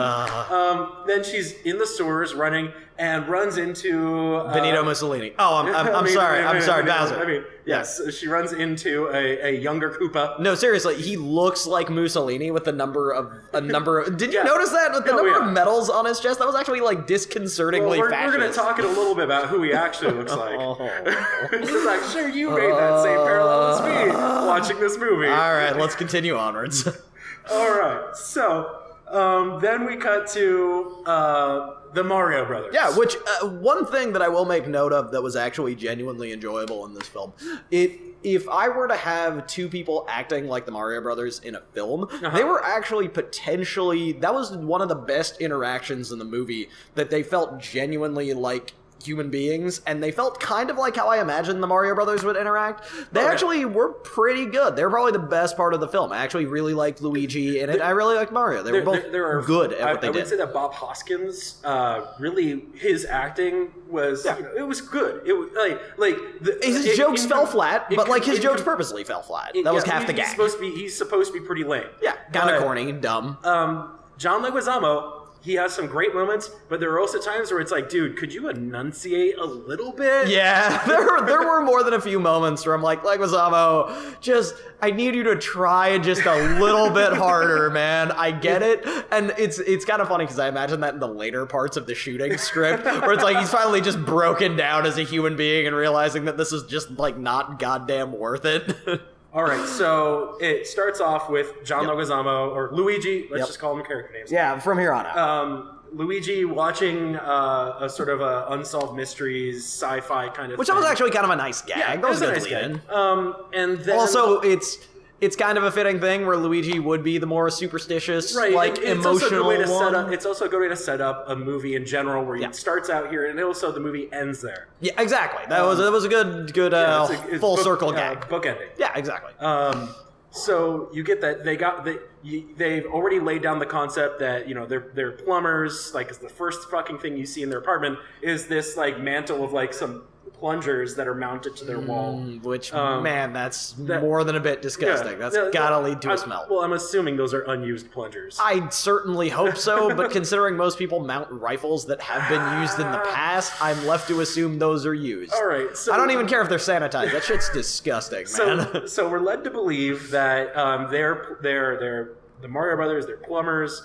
Speaker 1: then she's in the sewers running and runs into...
Speaker 2: Benito Mussolini. Oh, I'm sorry, Bowser.
Speaker 1: Yes, she runs into a younger Koopa.
Speaker 2: No, seriously, he looks like Mussolini with a number of... Did you notice that? With the number of medals on his chest? That was actually, like, disconcertingly fascist.
Speaker 1: We're going to talk in a little bit about who he actually looks like. Because I'm sure you made that same parallel as me watching this movie.
Speaker 2: All right, let's continue onwards.
Speaker 1: All right, so... then we cut to the Mario Brothers.
Speaker 2: Yeah, which one thing that I will make note of that was actually genuinely enjoyable in this film, if I were to have two people acting like the Mario Brothers in a film, they were actually potentially, that was one of the best interactions in the movie, that they felt genuinely like human beings, and they felt kind of like how I imagined the Mario Brothers would interact. They actually were pretty good. They were probably the best part of the film. I actually really liked Luigi in it. I really liked Mario. They were both good at what they did. I would
Speaker 1: say that Bob Hoskins, really, his acting was, it was good. It was
Speaker 2: his jokes fell flat, but like his jokes purposely fell flat. That was half the gag.
Speaker 1: He's supposed to be pretty lame.
Speaker 2: Yeah, kind of corny and dumb.
Speaker 1: John Leguizamo, he has some great moments, but there are also times where it's like, dude, could you enunciate a little bit?
Speaker 2: Yeah, there were more than a few moments where I'm like, Leguizamo, I need you to try just a little bit harder, man. I get it. And it's kind of funny because I imagine that in the later parts of the shooting script, where it's like he's finally just broken down as a human being and realizing that this is just like not goddamn worth it.
Speaker 1: All right, so it starts off with John Leguizamo, or Luigi, let's just call him character names.
Speaker 2: Yeah, from here on out.
Speaker 1: Luigi watching a sort of a unsolved mysteries sci-fi kind of
Speaker 2: Which
Speaker 1: thing.
Speaker 2: was actually kind of a nice gag.
Speaker 1: Yeah,
Speaker 2: that was
Speaker 1: a
Speaker 2: good
Speaker 1: nice
Speaker 2: to
Speaker 1: gag.
Speaker 2: in.
Speaker 1: And then...
Speaker 2: Also, it's kind of a fitting thing where Luigi would be the more superstitious, emotional one.
Speaker 1: It's also a good way to set up a movie in general where it starts out here and also the movie ends there.
Speaker 2: Yeah, exactly. That was a good full circle gag.
Speaker 1: Bookending.
Speaker 2: Yeah, exactly.
Speaker 1: So you get that they've already laid down the concept that they're plumbers. Like, the first fucking thing you see in their apartment is this like mantle of like some plungers that are mounted to their wall.
Speaker 2: Which, man, that's more than a bit disgusting. That's gotta lead to a smell.
Speaker 1: Well, I'm assuming those are unused plungers.
Speaker 2: I certainly hope so, but considering most people mount rifles that have been used in the past, I'm left to assume those are used.
Speaker 1: All right. So,
Speaker 2: I don't even care if they're sanitized. That shit's disgusting, man.
Speaker 1: So we're led to believe that they're the Mario Brothers, they're plumbers.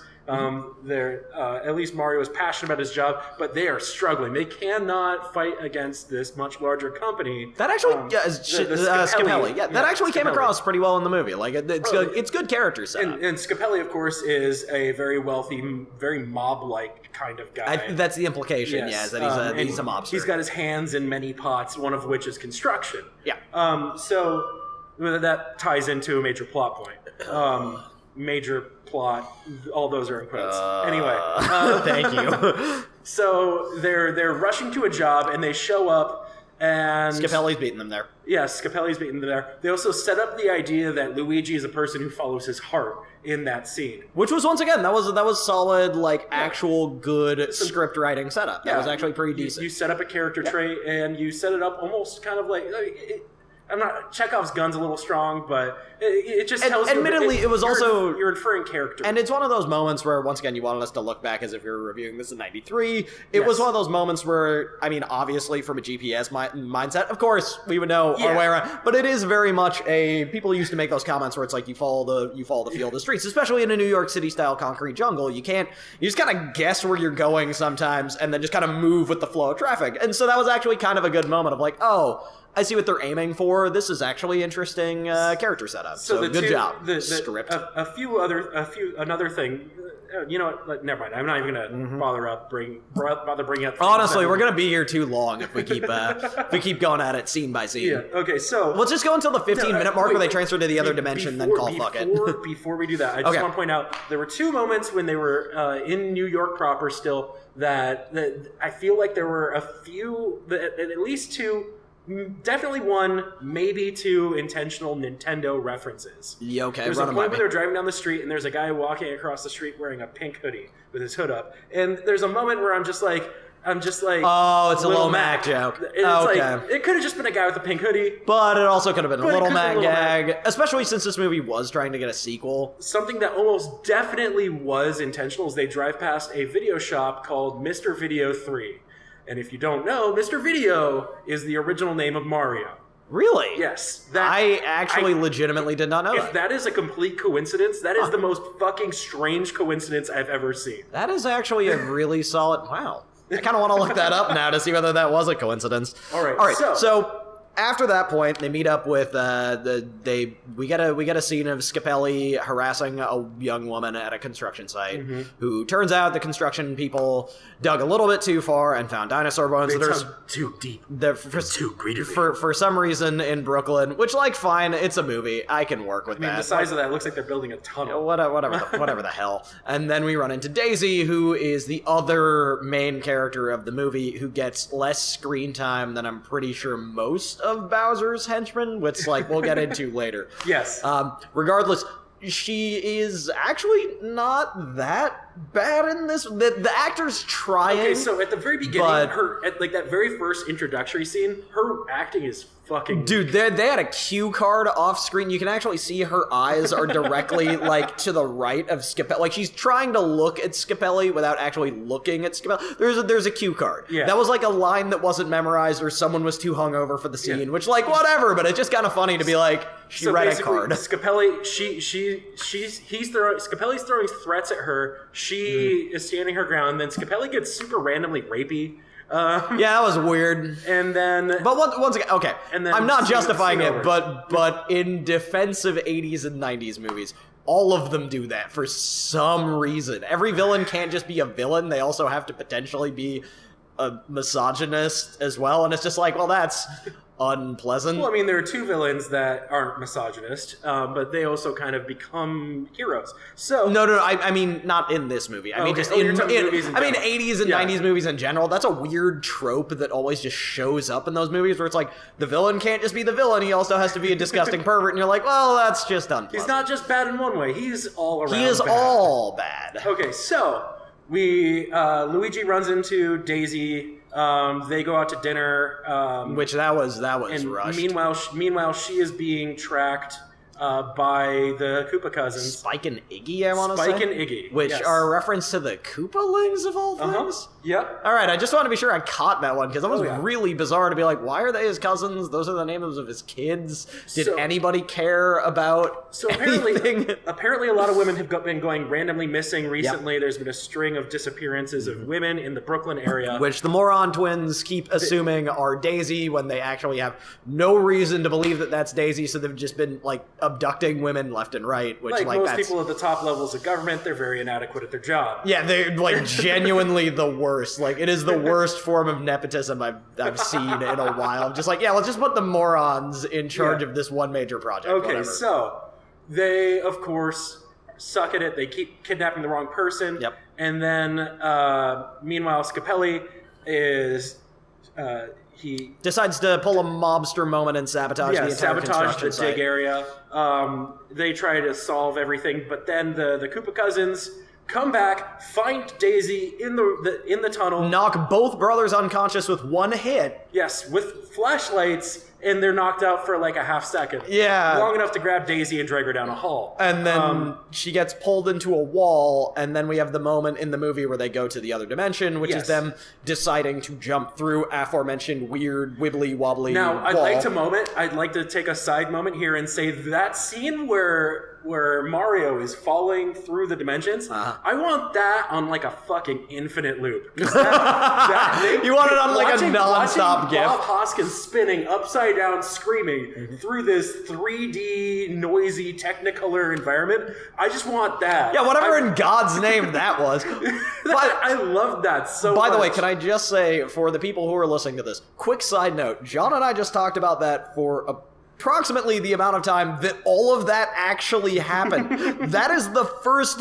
Speaker 1: They're at least Mario is passionate about his job, but they are struggling. They cannot fight against this much larger company.
Speaker 2: That actually, Scapelli. Yeah, that actually came across pretty well in the movie. Like it's good character setup.
Speaker 1: And Scapelli, of course, is a very wealthy, very mob-like kind of guy.
Speaker 2: That's the implication. Yes. Yeah, is that he's a mobster.
Speaker 1: He's got his hands in many pots, one of which is construction.
Speaker 2: Yeah.
Speaker 1: So that ties into a major plot point. Major plot. All those are in quotes. Anyway.
Speaker 2: Thank you.
Speaker 1: So they're rushing to a job, and they show up, and
Speaker 2: Scapelli's beating them there.
Speaker 1: Yes, Scapelli's beating them there. They also set up the idea that Luigi is a person who follows his heart in that scene.
Speaker 2: Which was, once again, that was solid, like, actual good script writing setup. That was actually pretty decent.
Speaker 1: You set up a character trait, and you set it up almost kind of like... Chekhov's gun's a little strong, but it just tells you...
Speaker 2: Admittedly, it was also...
Speaker 1: You're inferring character.
Speaker 2: And it's one of those moments where, once again, you wanted us to look back as if we were reviewing this in 93. It was one of those moments where, I mean, obviously, from a GPS mindset, of course, we would know our way around. But it is very much people used to make those comments where it's like, you follow the feel of the streets, especially in a New York City-style concrete jungle. You just kind of guess where you're going sometimes, and then just kind of move with the flow of traffic. And so that was actually kind of a good moment of like, oh... I see what they're aiming for. This is actually interesting character setup. So good job. Script.
Speaker 1: Another thing. You know what? Never mind. I'm not even gonna bother bringing up.
Speaker 2: Honestly, we're gonna be here too long if we keep going at it scene by scene.
Speaker 1: Yeah. Okay. So
Speaker 2: let's just go until the 15-minute mark where they transfer to the other dimension, then call fuck it.
Speaker 1: Before we do that, I just want to point out there were two moments when they were in New York proper still that I feel like there were a few, at least two. Definitely one, maybe two intentional Nintendo references.
Speaker 2: Yeah, okay.
Speaker 1: There's a point where they're driving down the street and there's a guy walking across the street wearing a pink hoodie with his hood up. And there's a moment where I'm just like,
Speaker 2: oh, it's a Little Mac joke.
Speaker 1: It's like, it could have just been a guy with a pink hoodie.
Speaker 2: But it also could have been a Little Mac gag, especially since this movie was trying to get a sequel.
Speaker 1: Something that almost definitely was intentional is they drive past a video shop called Mr. Video 3. And if you don't know, Mr. Video is the original name of Mario.
Speaker 2: Really?
Speaker 1: Yes.
Speaker 2: I actually legitimately did not know that.
Speaker 1: If that is a complete coincidence, that is the most fucking strange coincidence I've ever seen.
Speaker 2: That is actually a really solid... Wow. I kind of want to look that up now to see whether that was a coincidence.
Speaker 1: All right.
Speaker 2: So after that point, they meet up with we get a scene of Scapelli harassing a young woman at a construction site, who turns out the construction people dug a little bit too far and found dinosaur bones.
Speaker 1: They dug too deep. Too greedily.
Speaker 2: For some reason in Brooklyn, which, like, fine, it's a movie. I can work with that.
Speaker 1: The size of that looks like they're building a tunnel.
Speaker 2: Whatever the hell. And then we run into Daisy, who is the other main character of the movie, who gets less screen time than I'm pretty sure most of Bowser's henchmen, which, like, we'll get into later.
Speaker 1: Yes.
Speaker 2: Regardless, she is actually not that bad in this. The actor's trying.
Speaker 1: Okay, so at the very beginning, at that very first introductory scene, her acting is fucking...
Speaker 2: Dude, they had a cue card off screen. You can actually see her eyes are directly, like, to the right of Scapelli. Like, she's trying to look at Scapelli without actually looking at Scapelli. There's a cue card.
Speaker 1: Yeah.
Speaker 2: That was, like, a line that wasn't memorized or someone was too hungover for the scene, which, like, whatever, but it's just kind of funny to be like, she read a card.
Speaker 1: Scapelli, Scapelli's throwing threats at her. She is standing her ground. Then Scapelli gets super randomly rapey.
Speaker 2: Yeah, that was weird.
Speaker 1: And then,
Speaker 2: but once again, okay.
Speaker 1: And then
Speaker 2: I'm not justifying it, but in defense of 80s and 90s movies, all of them do that for some reason. Every villain can't just be a villain; they also have to potentially be a misogynist as well. And it's just like, well, that's unpleasant.
Speaker 1: Well, I mean, there are two villains that aren't misogynist, but they also kind of become heroes. So
Speaker 2: no, I mean, not in this movie. I mean, just in 80s and 90s movies in general. That's a weird trope that always just shows up in those movies where it's like, the villain can't just be the villain, he also has to be a disgusting pervert, and you're like, well, that's just unpleasant.
Speaker 1: He's not just bad in one way, he's all around bad.
Speaker 2: He is all bad.
Speaker 1: Okay, so Luigi runs into Daisy. They go out to dinner,
Speaker 2: which that was
Speaker 1: and
Speaker 2: rushed.
Speaker 1: Meanwhile, she is being tracked by the Koopa cousins.
Speaker 2: Spike and Iggy, I want to say.
Speaker 1: Spike and Iggy.
Speaker 2: Which
Speaker 1: yes.
Speaker 2: are a reference to the Koopalings of all things?
Speaker 1: Yep.
Speaker 2: Alright, I just want to be sure I caught that one, because that was
Speaker 1: yeah.
Speaker 2: really bizarre to be like, why are they his cousins? Those are the names of his kids. Did anybody care about anything?
Speaker 1: Apparently a lot of women have been going randomly missing recently. Yep. There's been a string of disappearances of women in the Brooklyn area.
Speaker 2: Which the moron twins keep assuming are Daisy when they actually have no reason to believe that that's Daisy, so they've just been, like, abducting women left and right, which, like
Speaker 1: most people at the top levels of government, they're very inadequate at their job.
Speaker 2: Yeah, they're, like, genuinely the worst. Like, it is the worst form of nepotism I've seen in a while. Just like, yeah, let's just put the morons in charge of this one major project.
Speaker 1: Okay,
Speaker 2: whatever.
Speaker 1: So they, of course, suck at it. They keep kidnapping the wrong person.
Speaker 2: Yep.
Speaker 1: And then, meanwhile, Scapelli is... he
Speaker 2: decides to pull a mobster moment and sabotage the entire construction
Speaker 1: the dig area. They try to solve everything, but then the Koopa cousins come back, find Daisy in the tunnel,
Speaker 2: knock both brothers unconscious with one hit.
Speaker 1: Yes, with flashlights, and they're knocked out for like a half second.
Speaker 2: Yeah.
Speaker 1: Long enough to grab Daisy and drag her down a hall.
Speaker 2: And then she gets pulled into a wall, and then we have the moment in the movie where they go to the other dimension, which is them deciding to jump through aforementioned weird, wibbly-wobbly
Speaker 1: Now,
Speaker 2: wall.
Speaker 1: I'd like to take a side moment here and say that scene where Mario is falling through the dimensions, I want that on like a fucking infinite loop. You
Speaker 2: want it on like a non-stop GIF.
Speaker 1: Bob Hoskins spinning upside down, screaming through this 3D, noisy, Technicolor environment. I just want that.
Speaker 2: Yeah, whatever in God's name that was.
Speaker 1: I love that so much.
Speaker 2: By the way, can I just say, for the people who are listening to this, quick side note, John and I just talked about that for approximately the amount of time that all of that actually happened. That is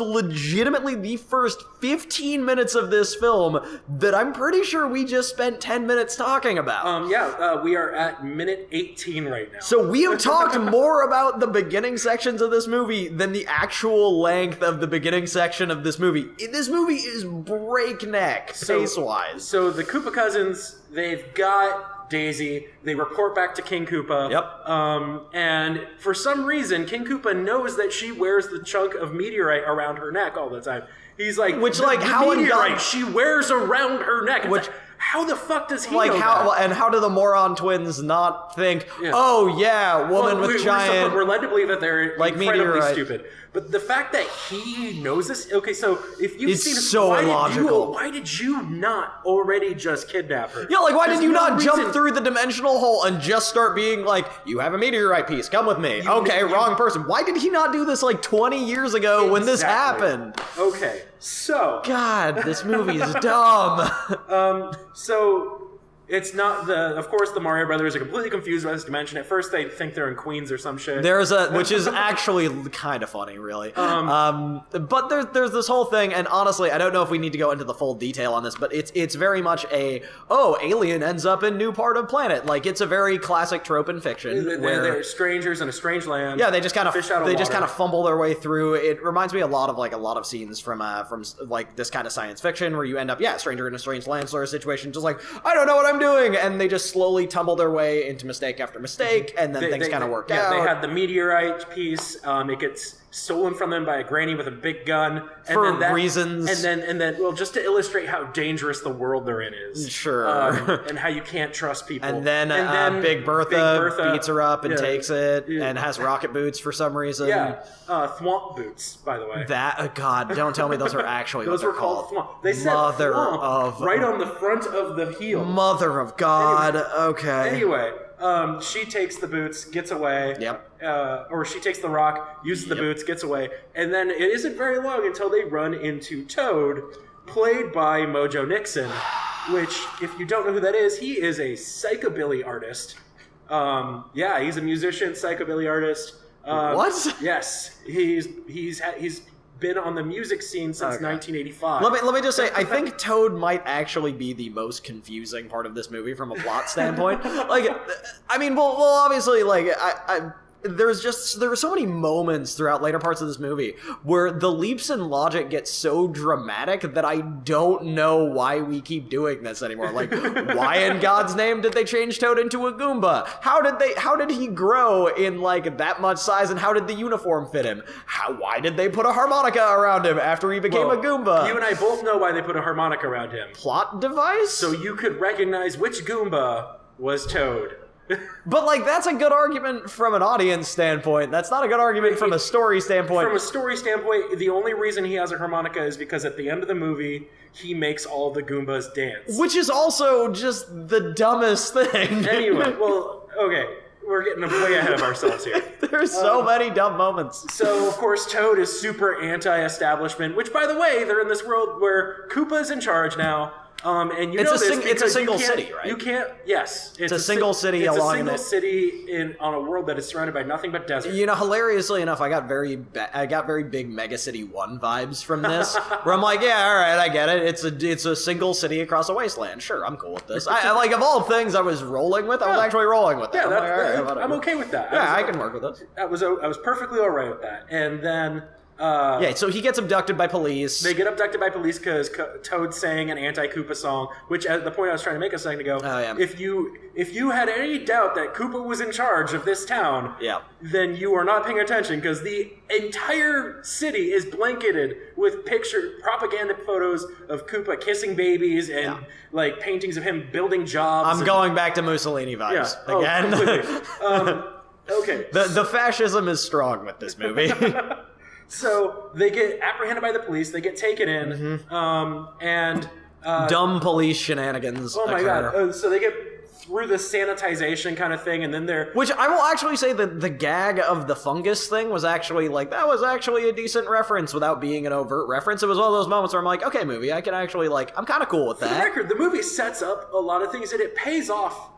Speaker 2: legitimately the first 15 minutes of this film that I'm pretty sure we just spent 10 minutes talking about.
Speaker 1: We are at minute 18 right now.
Speaker 2: So we have talked more about the beginning sections of this movie than the actual length of the beginning section of this movie. This movie is breakneck, pace-wise.
Speaker 1: So the Koopa cousins, they've got Daisy, they report back to King Koopa.
Speaker 2: Yep.
Speaker 1: And for some reason, King Koopa knows that she wears the chunk of meteorite around her neck all the time. He's like, how meteorite she wears around her neck. Which, how the fuck does he know that?
Speaker 2: And how do the moron twins not think, woman with giant...
Speaker 1: We're led to believe that they're incredibly
Speaker 2: meteorite.
Speaker 1: stupid. But the fact that he knows this... Okay, so if you've seen...
Speaker 2: It's so illogical.
Speaker 1: Why did you not already just kidnap her?
Speaker 2: Yeah, like, why did you not jump through the dimensional hole and just start being like, you have a meteorite piece, come with me. Wrong person. Why did he not do this like 20 years ago when this happened?
Speaker 1: Okay, so...
Speaker 2: God, this movie is dumb.
Speaker 1: So... It's not of course the Mario Brothers are completely confused by this dimension. At first they think they're in Queens or some shit.
Speaker 2: Which is actually kind of funny, really. But there's this whole thing, and honestly, I don't know if we need to go into the full detail on this, but it's very much alien ends up in new part of planet. Like, it's a very classic trope in fiction.
Speaker 1: They're strangers in a strange land.
Speaker 2: Yeah, they just kind of fumble their way through. It reminds me a lot of scenes from like this kind of science fiction where you end up, stranger in a strange land sort of situation, just like, I don't know what I'm doing, and they just slowly tumble their way into mistake after mistake, and then things kind of work out.
Speaker 1: They had the meteorite piece. It gets stolen from them by a granny with a big gun
Speaker 2: for reasons.
Speaker 1: And then, well, just to illustrate how dangerous the world they're in is.
Speaker 2: Sure.
Speaker 1: And how you can't trust people.
Speaker 2: And then Big Bertha beats her up and takes it, and has rocket boots for some reason.
Speaker 1: Yeah. Thwomp boots, by the way.
Speaker 2: God, don't tell me those are actually
Speaker 1: those
Speaker 2: what
Speaker 1: were
Speaker 2: they're called.
Speaker 1: Thwomp. They said
Speaker 2: Mother
Speaker 1: thwomp
Speaker 2: of...
Speaker 1: right on the front of the heel.
Speaker 2: Mother of God. Okay.
Speaker 1: Anyway, she takes the boots, gets away.
Speaker 2: Yep.
Speaker 1: Or she takes the rock, uses the boots, gets away. And then it isn't very long until they run into Toad, played by Mojo Nixon, which, if you don't know who that is, he is a psychobilly artist. He's a musician, psychobilly artist.
Speaker 2: What?
Speaker 1: Yes. He's been on the music scene since 1985.
Speaker 2: Let me just say, I think Toad might actually be the most confusing part of this movie from a plot standpoint. Like, I mean, well, obviously, like, there were so many moments throughout later parts of this movie where the leaps in logic get so dramatic that I don't know why we keep doing this anymore. Like, why in God's name did they change Toad into a Goomba? How did he grow in like that much size, and how did the uniform fit him? Why did they put a harmonica around him after he became a Goomba?
Speaker 1: You and I both know why they put a harmonica around him.
Speaker 2: Plot device?
Speaker 1: So you could recognize which Goomba was Toad.
Speaker 2: But, like, that's a good argument from an audience standpoint. That's not a good argument from a story standpoint.
Speaker 1: From a story standpoint, the only reason he has a harmonica is because at the end of the movie, he makes all the Goombas dance.
Speaker 2: Which is also just the dumbest thing.
Speaker 1: Anyway, well, okay. We're getting way ahead of ourselves here.
Speaker 2: There's so many dumb moments.
Speaker 1: So, of course, Toad is super anti-establishment, which, by the way, they're in this world where Koopa's in charge now. And you know this because
Speaker 2: it's a single city, right?
Speaker 1: You can't. Yes,
Speaker 2: it's a single city.
Speaker 1: It's a single city on a world that is surrounded by nothing but desert.
Speaker 2: You know, hilariously enough, I got very big Mega City 1 vibes from this, where I'm like, yeah, all right, I get it. It's a single city across a wasteland. Sure, I'm cool with this. I like, of all things I was rolling with, I was actually rolling with that.
Speaker 1: Yeah, I'm okay with that.
Speaker 2: I can work with this.
Speaker 1: I was perfectly all right with that. And then.
Speaker 2: So he gets abducted by police.
Speaker 1: They get abducted by police because Toad sang an anti-Koopa song, which, at the point I was trying to make a second ago, if you had any doubt that Koopa was in charge of this town, then you are not paying attention, because the entire city is blanketed with propaganda photos of Koopa kissing babies and like paintings of him building jobs.
Speaker 2: I'm going back to Mussolini vibes again.
Speaker 1: Okay.
Speaker 2: The fascism is strong with this movie.
Speaker 1: So they get apprehended by the police. They get taken in, and
Speaker 2: dumb police shenanigans.
Speaker 1: Oh my god! So they get through the sanitization kind of thing, and then they're.
Speaker 2: Which I will actually say that the gag of the fungus thing was actually a decent reference without being an overt reference. It was one of those moments where I'm like, okay, movie, I can actually I'm kind of cool with that.
Speaker 1: For the record, the movie sets up a lot of things, and it pays off.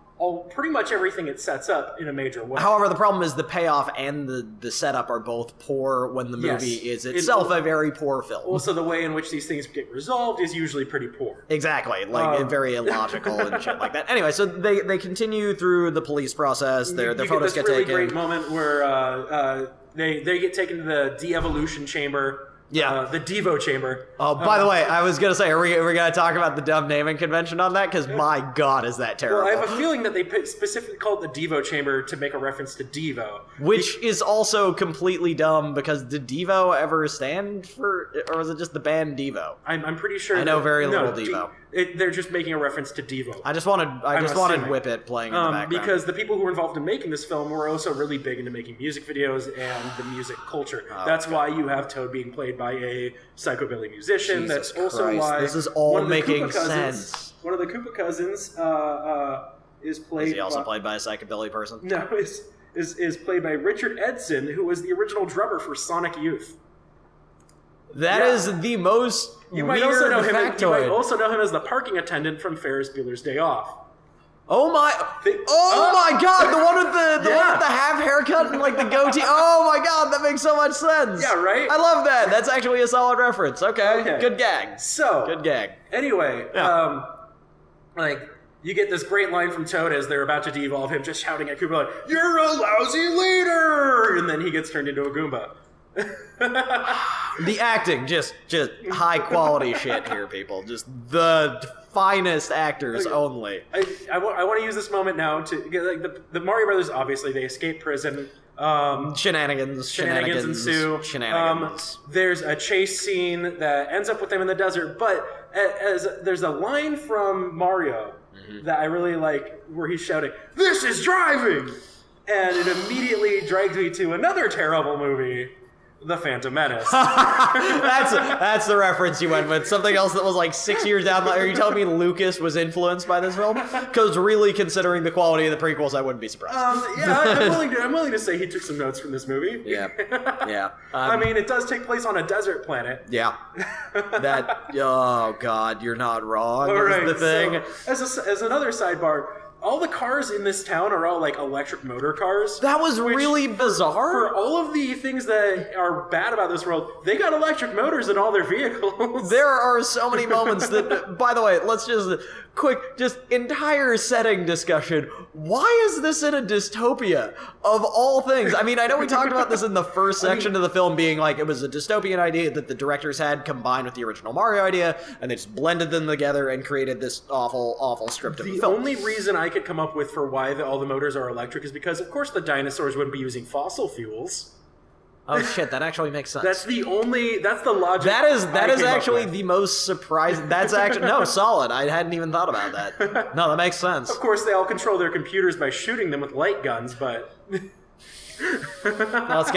Speaker 1: Pretty much everything it sets up in a major way.
Speaker 2: However, the problem is the payoff and the setup are both poor when the movie is itself a very poor film.
Speaker 1: Also, the way in which these things get resolved is usually pretty poor.
Speaker 2: Exactly, very illogical and shit like that. Anyway, so they continue through the police process. Their photos get taken.
Speaker 1: There's a really great moment where they get taken to the de-evolution chamber.
Speaker 2: Yeah.
Speaker 1: The Devo chamber.
Speaker 2: Oh, by the way, I was going to say, are we going to talk about the dumb naming convention on that? Because my God, is that terrible.
Speaker 1: Well, I have a feeling that they specifically called it the Devo chamber to make a reference to Devo.
Speaker 2: Which is also completely dumb, because did Devo ever stand for, or was it just the band Devo?
Speaker 1: I'm pretty sure.
Speaker 2: I know very little Devo.
Speaker 1: They're just making a reference to Devo.
Speaker 2: I just wanted Whip It playing in the background.
Speaker 1: Because the people who were involved in making this film were also really big into making music videos and the music culture. That's why you have Toad being played by a psychobilly musician.
Speaker 2: Jesus
Speaker 1: That's also
Speaker 2: Christ.
Speaker 1: why
Speaker 2: this is all making sense.
Speaker 1: One of the Koopa cousins is played.
Speaker 2: Is he also played by a psychobilly person?
Speaker 1: No, is played by Richard Edson, who was the original drummer for Sonic Youth.
Speaker 2: That is the most
Speaker 1: you might
Speaker 2: weird
Speaker 1: also know him.
Speaker 2: factoid.
Speaker 1: You might also know him as the parking attendant from Ferris Bueller's Day Off.
Speaker 2: Oh my! My God! The one with the one with the half haircut and like the goatee. Oh my God! That makes so much sense.
Speaker 1: Yeah, right.
Speaker 2: I love that. That's actually a solid reference. Okay. Good gag. Good gag.
Speaker 1: Anyway, you get this great line from Toad as they're about to de-evolve him, just shouting at Koopa like, "You're a lousy leader!" And then he gets turned into a Goomba.
Speaker 2: The acting, just high quality shit here, people. Just the finest actors only.
Speaker 1: I want to use this moment now to get the Mario Brothers. Obviously, they escape prison.
Speaker 2: Shenanigans ensue. Shenanigans.
Speaker 1: There's a chase scene that ends up with them in the desert, but as there's a line from Mario that I really like, where he's shouting, "This is driving!" And it immediately dragged me to another terrible movie. The Phantom Menace.
Speaker 2: That's the reference you went with. Something else that was like 6 years down the line. Are you telling me Lucas was influenced by this film? Because really, considering the quality of the prequels, I wouldn't be surprised.
Speaker 1: I'm willing to say he took some notes from this movie.
Speaker 2: Yeah.
Speaker 1: I mean, it does take place on a desert planet.
Speaker 2: Yeah. Oh God, you're not wrong. All right. The thing.
Speaker 1: So, as another sidebar, all the cars in this town are all like electric motor cars.
Speaker 2: That was really bizarre.
Speaker 1: For all of the things that are bad about this world, they got electric motors in all their vehicles.
Speaker 2: There are so many moments that, by the way, let's just entire setting discussion. Why is this in a dystopia of all things? I mean, I know we talked about this in the first section of the film being like it was a dystopian idea that the directors had combined with the original Mario idea, and they just blended them together and created this awful, awful script of the film.
Speaker 1: The only reason I could come up with for why all the motors are electric is because, of course, the dinosaurs wouldn't be using fossil fuels.
Speaker 2: Oh shit, that actually makes sense.
Speaker 1: That's the logic.
Speaker 2: That is actually the most surprising. That's actually no solid. I hadn't even thought about that. No, that makes sense.
Speaker 1: Of course, they all control their computers by shooting them with light guns, but
Speaker 2: let's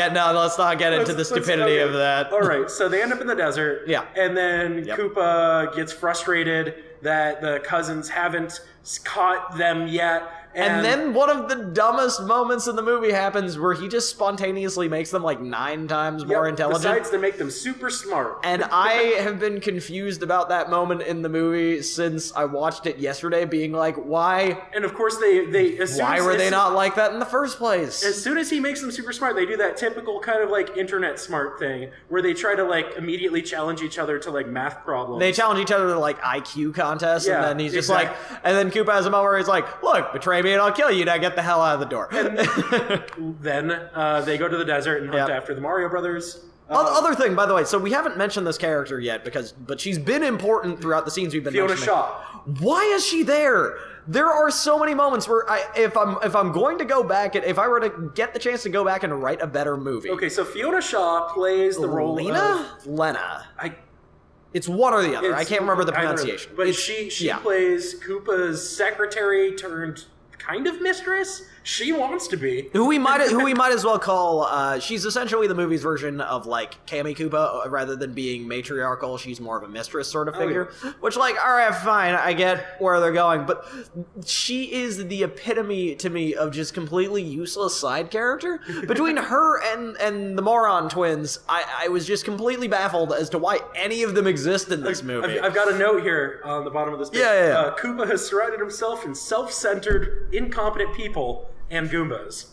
Speaker 2: not get into the stupidity of that.
Speaker 1: All right, so they end up in the desert.
Speaker 2: Yeah,
Speaker 1: and then Koopa gets frustrated that the cousins haven't caught them yet.
Speaker 2: And then one of the dumbest moments in the movie happens where he just spontaneously makes them like 9 times more intelligent.
Speaker 1: Decides to make them super smart.
Speaker 2: And I have been confused about that moment in the movie since I watched it yesterday, being like, why?
Speaker 1: And of course why
Speaker 2: were they not like that in the first place?
Speaker 1: As soon as he makes them super smart, they do that typical kind of like internet smart thing where they try to like immediately challenge each other to like math problems.
Speaker 2: They challenge each other to like IQ contests, and then he's just like, and then Koopa has a moment where he's like, look, betray me and I'll kill you, now get the hell out of the door.
Speaker 1: And then they go to the desert and hunt after the Mario Brothers.
Speaker 2: Other thing, by the way, so we haven't mentioned this character yet, but she's been important throughout the scenes we've been
Speaker 1: Fiona
Speaker 2: mentioning.
Speaker 1: Shaw.
Speaker 2: Why is she there? There are so many moments where if I'm going to go back, if I were to get the chance to go back and write a better movie.
Speaker 1: Okay, so Fiona Shaw plays the role of
Speaker 2: Lena. It's one or the other. I can't remember the pronunciation.
Speaker 1: But she plays Koopa's secretary turned kind of mistress. She wants to be.
Speaker 2: Who we might as well call. She's essentially the movie's version of like Cammy Koopa, rather than being matriarchal. She's more of a mistress sort of figure. Which, like, all right, fine, I get where they're going, but she is the epitome to me of just completely useless side character. Between her and the Moron twins, I was just completely baffled as to why any of them exist in this movie.
Speaker 1: I've got a note here on the bottom of this page. Koopa has surrounded himself in self-centered, incompetent people and Goombas.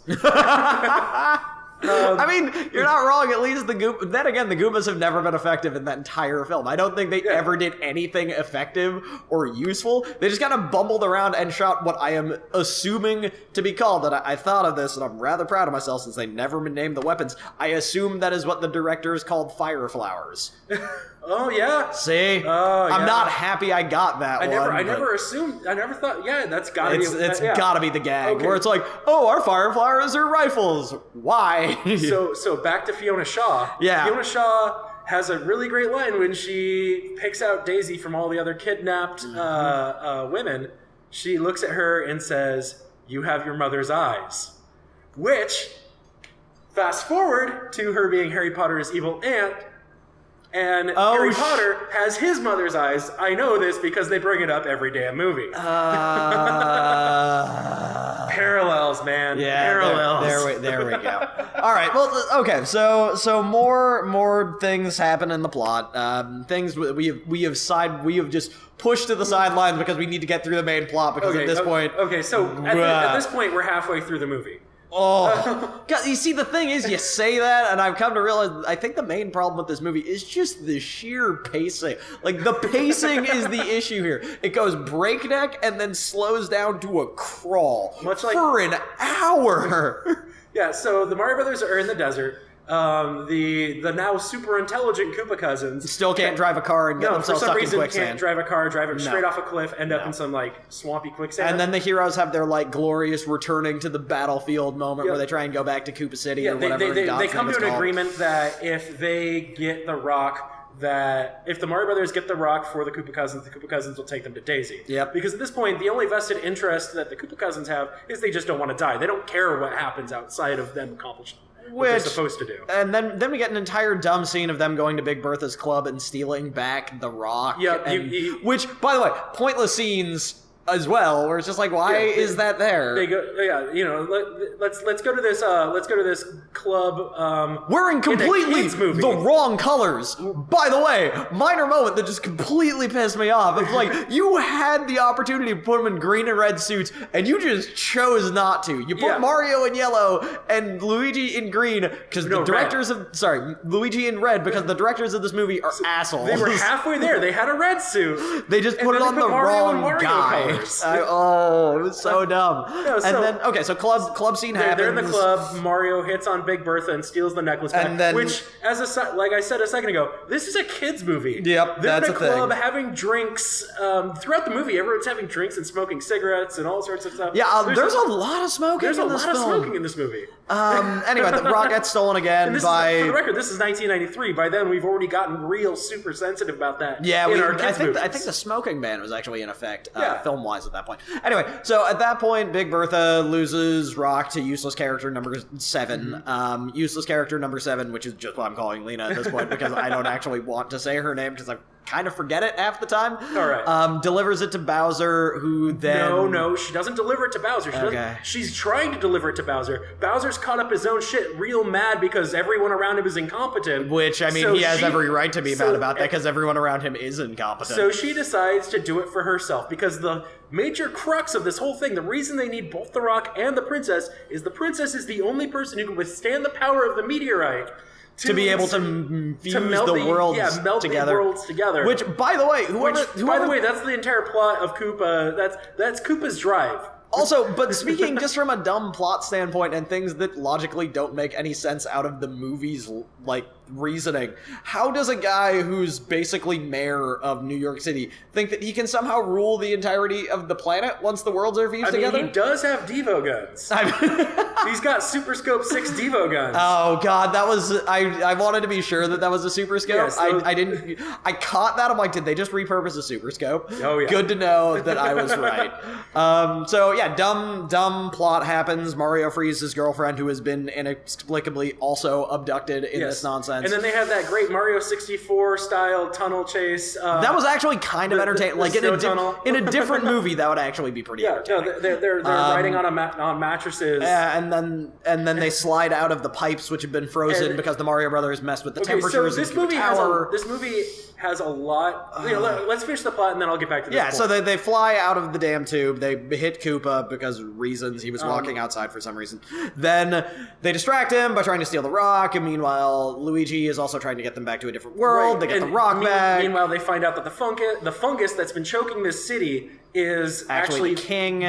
Speaker 2: I mean, you're not wrong. At least the Goombas. Then again, the Goombas have never been effective in that entire film. I don't think they ever did anything effective or useful. They just kind of bumbled around and shot what I am assuming to be called. And I thought of this, and I'm rather proud of myself since they never named the weapons. I assume that is what the directors called fire flowers.
Speaker 1: Oh, yeah.
Speaker 2: See? I'm not happy I got that one.
Speaker 1: I never assumed. I never thought, that's gotta be...
Speaker 2: It's gotta be the gag, where it's like, oh, our fire flowers are rifles. Why?
Speaker 1: So back to Fiona Shaw.
Speaker 2: Yeah.
Speaker 1: Fiona Shaw has a really great line when she picks out Daisy from all the other kidnapped women. She looks at her and says, "You have your mother's eyes." Which, fast forward to her being Harry Potter's evil aunt, and Harry Potter has his mother's eyes. I know this because they bring it up every damn movie. Parallels, man.
Speaker 2: Yeah,
Speaker 1: parallels.
Speaker 2: There we go. All right. Well, okay. So more things happen in the plot. Things we have just pushed to the sidelines because we need to get through the main plot. Because at this point,
Speaker 1: so at this point, we're halfway through the movie.
Speaker 2: Oh, God, you see, the thing is, you say that, and I've come to realize, I think the main problem with this movie is just the sheer pacing. Like, the pacing is the issue here. It goes breakneck and then slows down to a crawl for an hour.
Speaker 1: Yeah, so the Mario Brothers are in the desert. The now super intelligent Koopa cousins
Speaker 2: still can't drive a car and get themselves stuck in quicksand.
Speaker 1: For some reason, can't drive a car, drive it straight off a cliff, end up in some like swampy quicksand.
Speaker 2: And then the heroes have their like glorious returning to the battlefield moment where they try and go back to Koopa City or whatever.
Speaker 1: They come to an agreement that if they get the rock, that if the Mario Brothers get the rock for the Koopa Cousins will take them to Daisy.
Speaker 2: Yep.
Speaker 1: Because at this point, the only vested interest that the Koopa Cousins have is they just don't want to die. They don't care what happens outside of them accomplishing what they're supposed to do.
Speaker 2: And then we get an entire dumb scene of them going to Big Bertha's club and stealing back the rock.
Speaker 1: Yeah.
Speaker 2: Which, by the way, pointless scenes as well, where it's just like, why is that there?
Speaker 1: They go, yeah, you know, let's go to this club.
Speaker 2: Wearing completely
Speaker 1: movie.
Speaker 2: the wrong colors. By the way, minor moment that just completely pissed me off. It's like, you had the opportunity to put them in green and red suits, and you just chose not to. You put Mario in yellow and Luigi in green, because the directors Luigi in red, because the directors of this movie are assholes.
Speaker 1: They were halfway there. They had a red suit.
Speaker 2: They just put it on the wrong guy. It was so dumb.
Speaker 1: No,
Speaker 2: and then, okay, so club scene happens.
Speaker 1: They're in the club. Mario hits on Big Bertha and steals the necklace back.
Speaker 2: And then,
Speaker 1: which, like I said a second ago, this is a kids' movie.
Speaker 2: Yep,
Speaker 1: they're
Speaker 2: that's
Speaker 1: in a
Speaker 2: a thing.
Speaker 1: club having drinks. Throughout the movie, everyone's having drinks and smoking cigarettes and all sorts of stuff.
Speaker 2: Yeah, there's a lot of smoking in this film.
Speaker 1: There's a lot of smoking in this movie.
Speaker 2: Anyway, the rock gets stolen again by...
Speaker 1: For the record, this is 1993. By then, we've already gotten real super sensitive about that.
Speaker 2: Yeah,
Speaker 1: I
Speaker 2: think the smoking ban was actually in effect, film-wise at that point. Anyway, so at that point, Big Bertha loses Rock to useless character number 7. Useless character number 7, which is just what I'm calling Lena at this point, because I don't actually want to say her name, because I kind of forget it half the time.
Speaker 1: All right.
Speaker 2: Delivers it to Bowser, who then...
Speaker 1: No, she doesn't deliver it to Bowser. She's trying to deliver it to Bowser. Bowser's caught up his own shit, real mad because everyone around him is incompetent.
Speaker 2: Which, I mean, he has every right to be mad about that, because everyone around him is incompetent.
Speaker 1: So she decides to do it for herself, because the major crux of this whole thing, the reason they need both the Rock and the princess is the only person who can withstand the power of the meteorite.
Speaker 2: To be able to fuse the worlds together.
Speaker 1: The worlds together.
Speaker 2: Which, by the way,
Speaker 1: by the way, that's the entire plot of Koopa. That's Koopa's drive.
Speaker 2: Also, but speaking just from a dumb plot standpoint and things that logically don't make any sense out of the movie's, like, reasoning, how does a guy who's basically mayor of New York City think that he can somehow rule the entirety of the planet once the worlds are fused together?
Speaker 1: He does have Devo guns. He's got Super Scope 6 Devo guns.
Speaker 2: Oh, God, that was... I wanted to be sure that was a Super Scope. Yes, I didn't... I caught that. I'm like, did they just repurpose a Super Scope?
Speaker 1: Oh, yeah.
Speaker 2: Good to know that I was right. So, yeah, dumb plot happens. Mario frees his girlfriend, who has been inexplicably also abducted in this nonsense.
Speaker 1: And then they have that great Mario 64 style tunnel chase.
Speaker 2: That was actually kind of entertaining. Like in a different movie, that would actually be pretty entertaining.
Speaker 1: No, they're riding on mattresses.
Speaker 2: Yeah, and then they slide out of the pipes, which have been frozen because the Mario Brothers messed with the temperatures.
Speaker 1: So this movie has a lot. Let's finish the plot and then I'll get back to this.
Speaker 2: Yeah, so they fly out of the damn tube. They hit Koopa because reasons. He was walking outside for some reason. Then they distract him by trying to steal the rock, and meanwhile Luigi is also trying to get them back to a different world. Right. They get the rock back.
Speaker 1: Meanwhile, they find out that the fungus that's been choking this city is actually
Speaker 2: the king.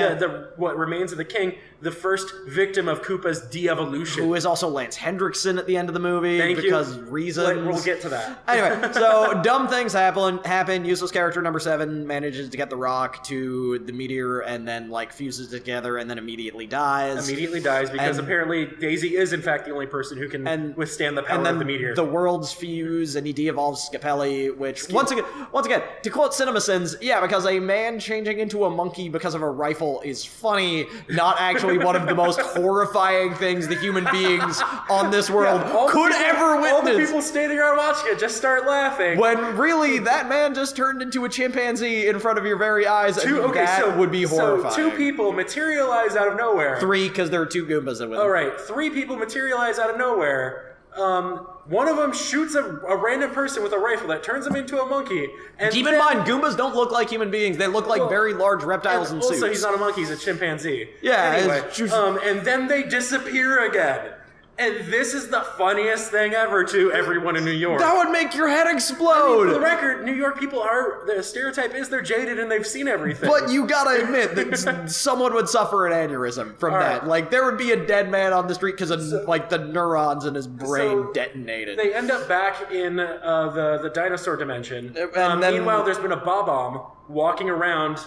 Speaker 1: What remains of the king, the first victim of Koopa's de-evolution.
Speaker 2: Who is also Lance Hendrickson at the end of the movie because reasons.
Speaker 1: We'll get to that.
Speaker 2: Anyway, so dumb things happen. Useless character number 7 manages to get the rock to the meteor and then like fuses it together and then immediately dies.
Speaker 1: Because apparently Daisy is in fact the only person who can withstand the power of the meteor.
Speaker 2: The worlds fuse and he de-evolves Scapelli, which once again, to quote CinemaSins, because a man changing into a monkey because of a rifle is funny, not actually one of the most horrifying things the human beings on this world could ever witness.
Speaker 1: All the people standing around watching it just start laughing.
Speaker 2: When really, that man just turned into a chimpanzee in front of your very eyes, that would be horrifying.
Speaker 1: So 2 people materialize out of nowhere.
Speaker 2: 3, because there are 2 Goombas in with them.
Speaker 1: All right, 3 people materialize out of nowhere. One of them shoots a random person with a rifle that turns him into a monkey. And
Speaker 2: keep in mind, Goombas don't look like human beings. They look like very large reptiles in suits.
Speaker 1: Also, he's not a monkey, he's a chimpanzee.
Speaker 2: Yeah.
Speaker 1: Anyway, and then they disappear again. And this is the funniest thing ever to everyone in New York.
Speaker 2: That would make your head explode.
Speaker 1: For the record, New York people the stereotype is they're jaded and they've seen everything.
Speaker 2: But you gotta admit that someone would suffer an aneurysm from that. Right. Like, there would be a dead man on the street because of, the neurons in his brain detonated.
Speaker 1: They end up back in the dinosaur dimension. Meanwhile, there's been a Bob-omb walking around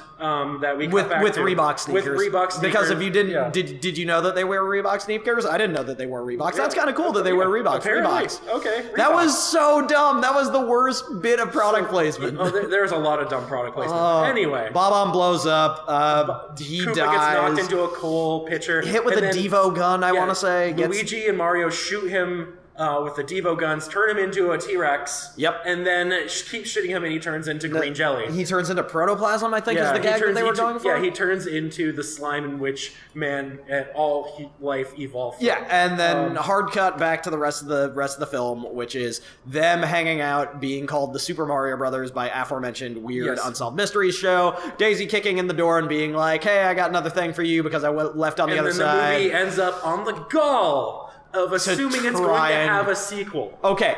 Speaker 1: that we
Speaker 2: with Reebok sneakers.
Speaker 1: With Reebok sneakers.
Speaker 2: Because if you didn't, did you know that they wear Reebok sneakers? I didn't know that they wore Reeboks. That's kind of cool that they wear Reeboks.
Speaker 1: Reeboks. Okay. Reebok.
Speaker 2: That was so dumb. That was the worst bit of product placement.
Speaker 1: There's a lot of dumb product placement. Anyway,
Speaker 2: Bob-omb blows up. He
Speaker 1: Koopa
Speaker 2: dies.
Speaker 1: Gets knocked into a coal pitcher.
Speaker 2: Hit with a Devo gun. I want to say.
Speaker 1: Luigi and Mario shoot him with the Devo guns, turn him into a T-Rex.
Speaker 2: Yep.
Speaker 1: And then keep shooting him, and he turns into green jelly.
Speaker 2: He turns into protoplasm, I think, is the gag that they were going for.
Speaker 1: Yeah, he turns into the slime in which man and all life evolved from.
Speaker 2: Yeah, and then hard cut back to the rest of the film, which is them hanging out, being called the Super Mario Brothers by aforementioned weird Unsolved Mysteries show. Daisy kicking in the door and being like, "Hey, I got another thing for you because I left on the other side."
Speaker 1: And then the movie ends up on the gall of assuming it's going to have a sequel.
Speaker 2: Okay.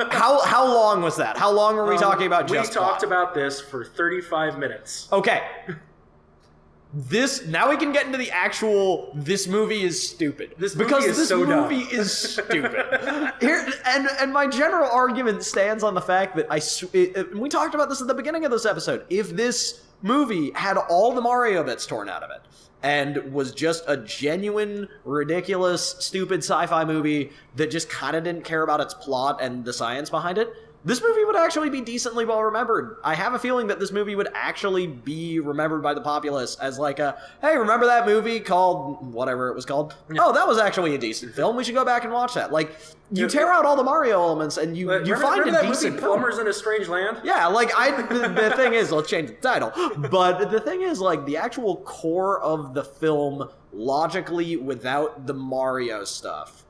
Speaker 2: How long was that? How long were we talking about just
Speaker 1: We talked about this for 35 minutes.
Speaker 2: Okay. Now we can get into the actual, this movie is stupid.
Speaker 1: This movie is
Speaker 2: stupid. Here, and my general argument stands on the fact that we talked about this at the beginning of this episode. If this movie had all the Mario bits torn out of it, and was just a genuine, ridiculous, stupid sci-fi movie that just kind of didn't care about its plot and the science behind it, this movie would actually be decently well remembered. I have a feeling that this movie would actually be remembered by the populace as like hey, remember that movie called whatever it was called? Yeah. Oh, that was actually a decent film. We should go back and watch that. Like, you tear out all the Mario elements and you find a decent film.
Speaker 1: Plumbers in a Strange Land?
Speaker 2: Yeah, like, the thing is, let's change the title. But the thing is, like, the actual core of the film, logically, without the Mario stuff,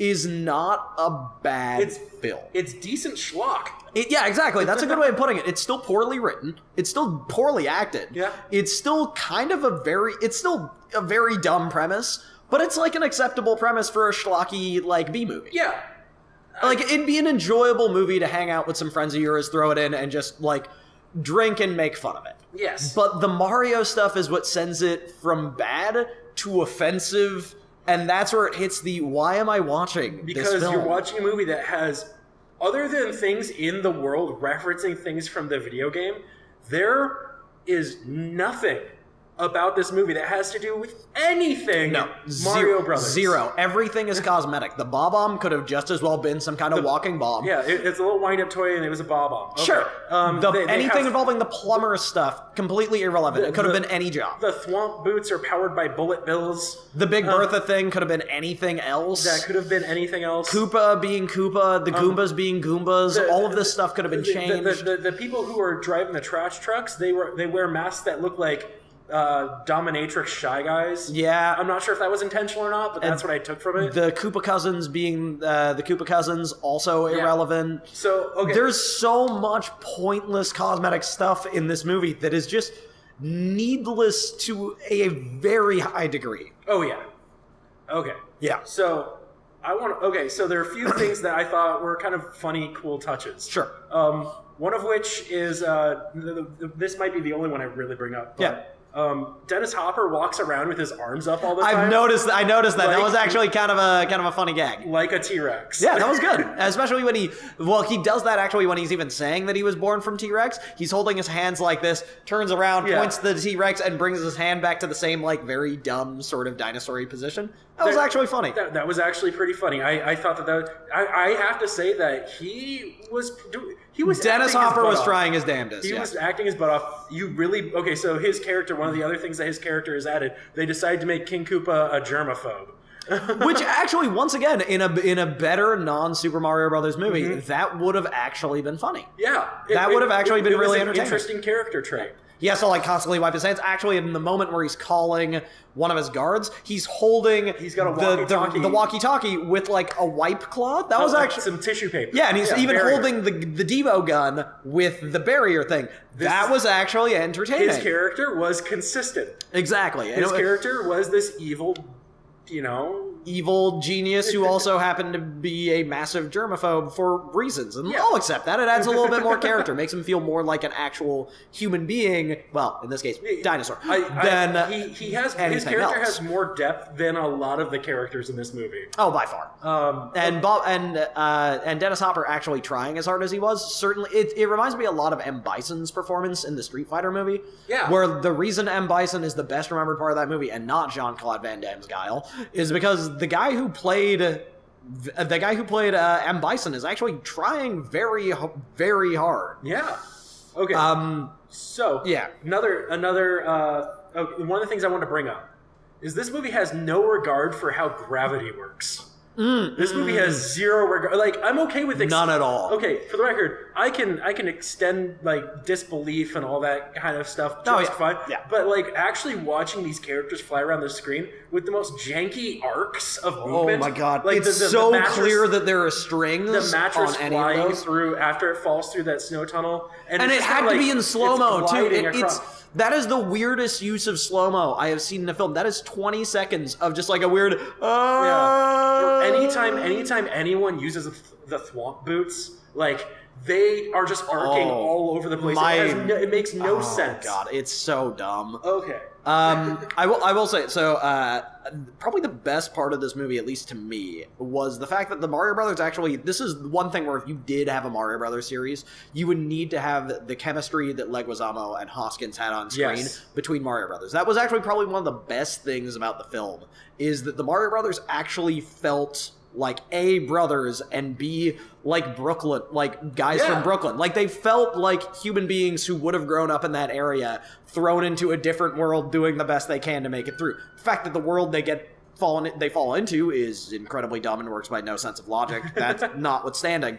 Speaker 2: is not a bad film.
Speaker 1: It's decent schlock.
Speaker 2: Yeah, exactly. That's a good way of putting it. It's still poorly written. It's still poorly acted.
Speaker 1: Yeah.
Speaker 2: It's still kind of it's still a very dumb premise, but it's like an acceptable premise for a schlocky, like, B-movie.
Speaker 1: Yeah.
Speaker 2: Like, it'd be an enjoyable movie to hang out with some friends of yours, throw it in, and just, like, drink and make fun of it.
Speaker 1: Yes.
Speaker 2: But the Mario stuff is what sends it from bad to offensive. And that's where it hits the, why am I watching this film?
Speaker 1: Because you're watching a movie that has, other than things in the world referencing things from the video game, there is nothing about this movie that has to do with anything Mario Brothers.
Speaker 2: Zero. Everything is cosmetic. The Bob-omb could have just as well been some kind of walking bomb.
Speaker 1: Yeah, it's a little wind-up toy and it was a Bob-omb. Okay.
Speaker 2: Sure. Anything involving the plumber stuff, completely irrelevant. It could have been any job.
Speaker 1: The Thwomp boots are powered by bullet bills.
Speaker 2: The Big Bertha thing could have been anything else.
Speaker 1: That could have been anything else.
Speaker 2: Koopa being Koopa, the Goombas being Goombas, all of this stuff could have been changed.
Speaker 1: The people who are driving the trash trucks, they wear masks that look like dominatrix Shy Guys.
Speaker 2: Yeah.
Speaker 1: I'm not sure if that was intentional or not, but that's what I took from it.
Speaker 2: The Koopa Cousins being the Koopa Cousins, also irrelevant.
Speaker 1: So, okay.
Speaker 2: There's so much pointless cosmetic stuff in this movie that is just needless to a very high degree.
Speaker 1: Oh, yeah. Okay.
Speaker 2: Yeah.
Speaker 1: So, so there are a few things that I thought were kind of funny, cool touches.
Speaker 2: Sure.
Speaker 1: One of which is, this might be the only one I really bring up. But,
Speaker 2: yeah.
Speaker 1: Dennis Hopper walks around with his arms up all the time.
Speaker 2: I noticed that. Like, that was actually kind of a funny gag.
Speaker 1: Like a T-Rex.
Speaker 2: Yeah, that was good. Especially when he does that actually when he's even saying that he was born from T-Rex. He's holding his hands like this, turns around, points to the T-Rex, and brings his hand back to the same, like, very dumb sort of dinosaur-y position. That was actually funny.
Speaker 1: That was actually pretty funny. I thought that I have to say that he was
Speaker 2: Dennis Hopper was trying his damnedest.
Speaker 1: He was acting his butt off. So his character, one of the other things that his character has added, they decided to make King Koopa a germaphobe.
Speaker 2: Which actually, once again, in a better non-Super Mario Brothers movie, that would have actually been funny.
Speaker 1: Yeah.
Speaker 2: That would have actually been really entertaining.
Speaker 1: Interesting character trait.
Speaker 2: He has to, like, constantly wipe his hands. Actually, in the moment where he's calling one of his guards, he's holding the walkie-talkie with, like, a wipe cloth. That was actually
Speaker 1: some tissue paper.
Speaker 2: Yeah, and he's even holding the Devo gun with the barrier thing. That was actually entertaining.
Speaker 1: His character was consistent.
Speaker 2: Exactly.
Speaker 1: His character was this evil
Speaker 2: genius who also happened to be a massive germaphobe for reasons. And I'll accept that. It adds a little bit more character. Makes him feel more like an actual human being. Well, in this case, dinosaur.
Speaker 1: His character has more depth than a lot of the characters in this movie.
Speaker 2: Oh, by far. And Dennis Hopper actually trying as hard as he was, certainly, it reminds me a lot of M. Bison's performance in the Street Fighter movie.
Speaker 1: Yeah.
Speaker 2: Where the reason M. Bison is the best remembered part of that movie and not Jean-Claude Van Damme's Guile is because the guy who played M. Bison is actually trying very, very hard.
Speaker 1: Yeah. Okay. So
Speaker 2: yeah,
Speaker 1: another one of the things I want to bring up is this movie has no regard for how gravity works. This movie has zero regard. Like, I'm okay with
Speaker 2: None at all.
Speaker 1: Okay, for the record, I can extend like disbelief and all that kind of stuff just fine.
Speaker 2: Yeah.
Speaker 1: But like actually watching these characters fly around the screen with the most janky arcs of movement.
Speaker 2: Oh my god!
Speaker 1: Like
Speaker 2: it's
Speaker 1: the
Speaker 2: so
Speaker 1: mattress,
Speaker 2: clear that there are strings
Speaker 1: the mattress
Speaker 2: on any
Speaker 1: flying
Speaker 2: of those.
Speaker 1: through after it falls through that snow tunnel, and
Speaker 2: And
Speaker 1: it's
Speaker 2: it
Speaker 1: just
Speaker 2: had
Speaker 1: kinda
Speaker 2: to be
Speaker 1: like
Speaker 2: in slow-mo,
Speaker 1: it's
Speaker 2: too.
Speaker 1: gliding
Speaker 2: It's
Speaker 1: across.
Speaker 2: that is the weirdest use of slow-mo I have seen in a film. That is 20 seconds of just like a weird...
Speaker 1: Yeah. Or anytime anyone uses the thwomp boots, like they are just arcing all over the place. It makes no sense.
Speaker 2: Oh god, it's so dumb.
Speaker 1: Okay.
Speaker 2: I will say, so probably the best part of this movie, at least to me, was the fact that the Mario Brothers actually, this is one thing where if you did have a Mario Brothers series, you would need to have the chemistry that Leguizamo and Hoskins had on screen between Mario Brothers. That was actually probably one of the best things about the film, is that the Mario Brothers actually felt like A, brothers, and B, like Brooklyn, like guys from Brooklyn. Like they felt like human beings who would have grown up in that area, thrown into a different world, doing the best they can to make it through. The fact that the world they fall into is incredibly dumb and works by no sense of logic. That's notwithstanding.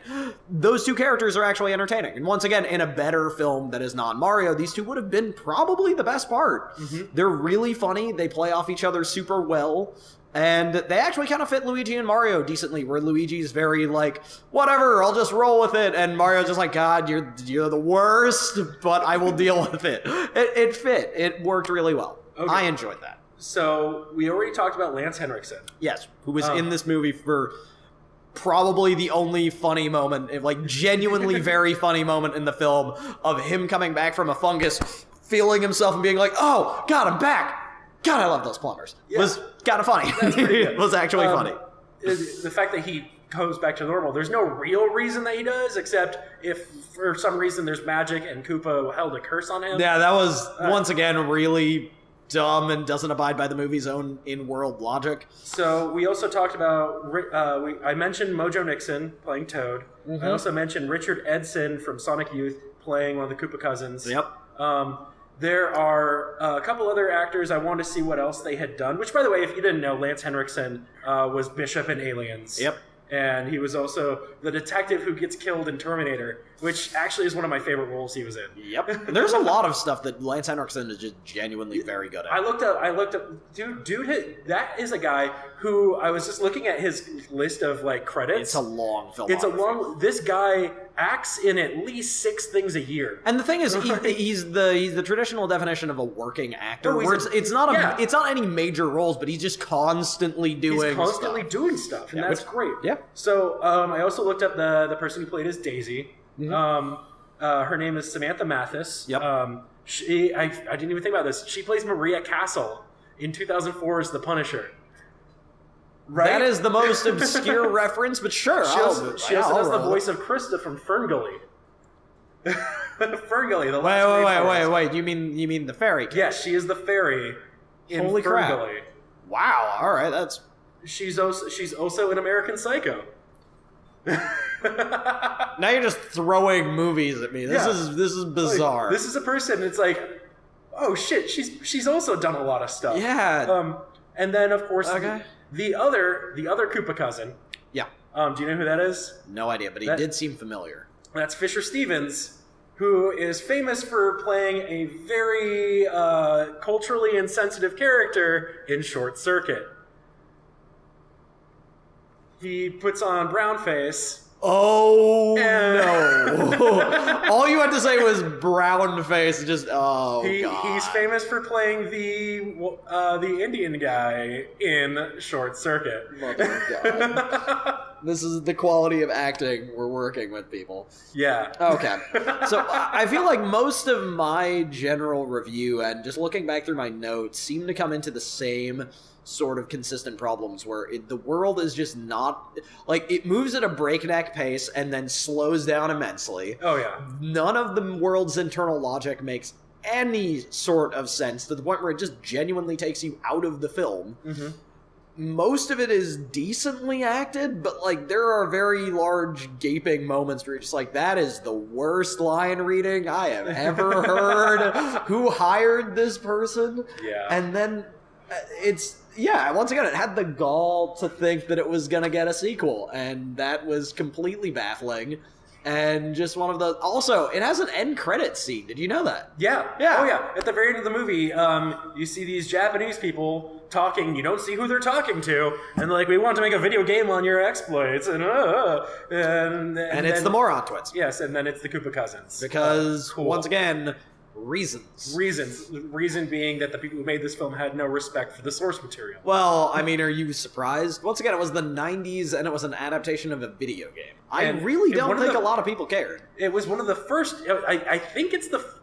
Speaker 2: Those two characters are actually entertaining. And once again, in a better film that is non-Mario, these two would have been probably the best part. They're really funny. They play off each other super well. And they actually kind of fit Luigi and Mario decently, where Luigi's very like, whatever, I'll just roll with it, and Mario's just like, God, you're the worst, but I will deal with it. It fit. It worked really well. Okay. I enjoyed that.
Speaker 1: So, we already talked about Lance Henriksen.
Speaker 2: Yes, who was in this movie for probably the only funny moment, like genuinely very funny moment in the film, of him coming back from a fungus, feeling himself and being like, oh, God, I'm back. God, I love those plumbers.
Speaker 1: Yeah.
Speaker 2: Was kind of funny. It was actually funny.
Speaker 1: The fact that he goes back to normal, there's no real reason that he does, except if for some reason there's magic and Koopa held a curse on him.
Speaker 2: Yeah, that was, once again, really dumb and doesn't abide by the movie's own in-world logic.
Speaker 1: So we also talked about, I mentioned Mojo Nixon playing Toad. I also mentioned Richard Edson from Sonic Youth playing one of the Koopa cousins.
Speaker 2: Yep.
Speaker 1: There are a couple other actors. I wanted to see what else they had done. Which, by the way, if you didn't know, Lance Henriksen was Bishop in Aliens.
Speaker 2: Yep.
Speaker 1: And he was also the detective who gets killed in Terminator, which actually is one of my favorite roles he was in.
Speaker 2: Yep. There's a lot of stuff that Lance Henriksen is just genuinely very good at.
Speaker 1: I looked up, dude, that is a guy who, I was just looking at his list of, like, credits.
Speaker 2: It's a long film.
Speaker 1: This guy acts in at least 6 things a year.
Speaker 2: And the thing is, he's the traditional definition of a working actor.
Speaker 1: Oh,
Speaker 2: it's not any major roles, but he's just constantly doing
Speaker 1: stuff, and that's great.
Speaker 2: Yeah.
Speaker 1: So I also looked up the person who played as Daisy. Her name is Samantha Mathis.
Speaker 2: Yep.
Speaker 1: I didn't even think about this. She plays Maria Castle in 2004's The Punisher. Right?
Speaker 2: That is the most obscure reference, but sure.
Speaker 1: She also does the voice of Krista from Ferngully. Ferngully, the last
Speaker 2: Wait. You mean the fairy kid?
Speaker 1: Yes, she is the fairy in
Speaker 2: Holy crap.
Speaker 1: Ferngully.
Speaker 2: Wow. All right, that's...
Speaker 1: She's also in American Psycho.
Speaker 2: Now you're just throwing movies at me. This is bizarre.
Speaker 1: Like, this is a person. It's like, oh shit, she's also done a lot of stuff.
Speaker 2: Yeah.
Speaker 1: And then of course
Speaker 2: Okay.
Speaker 1: the other Koopa cousin.
Speaker 2: Yeah.
Speaker 1: Do you know who that is?
Speaker 2: No idea, but he did seem familiar.
Speaker 1: That's Fisher Stevens, who is famous for playing a very culturally insensitive character in Short Circuit. He puts on brown face.
Speaker 2: Oh, no. All you had to say was brown face. Just, God.
Speaker 1: He's famous for playing the Indian guy in Short Circuit.
Speaker 2: God. This is the quality of acting we're working with, people.
Speaker 1: Yeah.
Speaker 2: Okay. So I feel like most of my general review and just looking back through my notes seem to come into the same sort of consistent problems where the world is just not... Like, it moves at a breakneck pace and then slows down immensely.
Speaker 1: Oh, yeah.
Speaker 2: None of the world's internal logic makes any sort of sense to the point where it just genuinely takes you out of the film.
Speaker 1: Mm-hmm.
Speaker 2: Most of it is decently acted, but, like, there are very large gaping moments where you're just like, that is the worst line reading I have ever heard. Who hired this person?
Speaker 1: Yeah.
Speaker 2: And then once again, it had the gall to think that it was going to get a sequel, and that was completely baffling. And just one of the... Also, it has an end credit scene. Did you know that?
Speaker 1: Yeah.
Speaker 2: Yeah.
Speaker 1: Oh, yeah. At the very end of the movie, you see these Japanese people talking. You don't see who they're talking to. And like, we want to make a video game on your exploits. And
Speaker 2: it's
Speaker 1: then,
Speaker 2: the Moron Twins.
Speaker 1: Yes, and then it's the Koopa Cousins.
Speaker 2: Because,
Speaker 1: Cool.
Speaker 2: once again... Reasons.
Speaker 1: The reason being that the people who made this film had no respect for the source material.
Speaker 2: Well, I mean, are you surprised? Once again, it was the 90s and it was an adaptation of a video game. I really don't think a lot of people cared.
Speaker 1: It was one of the first, I think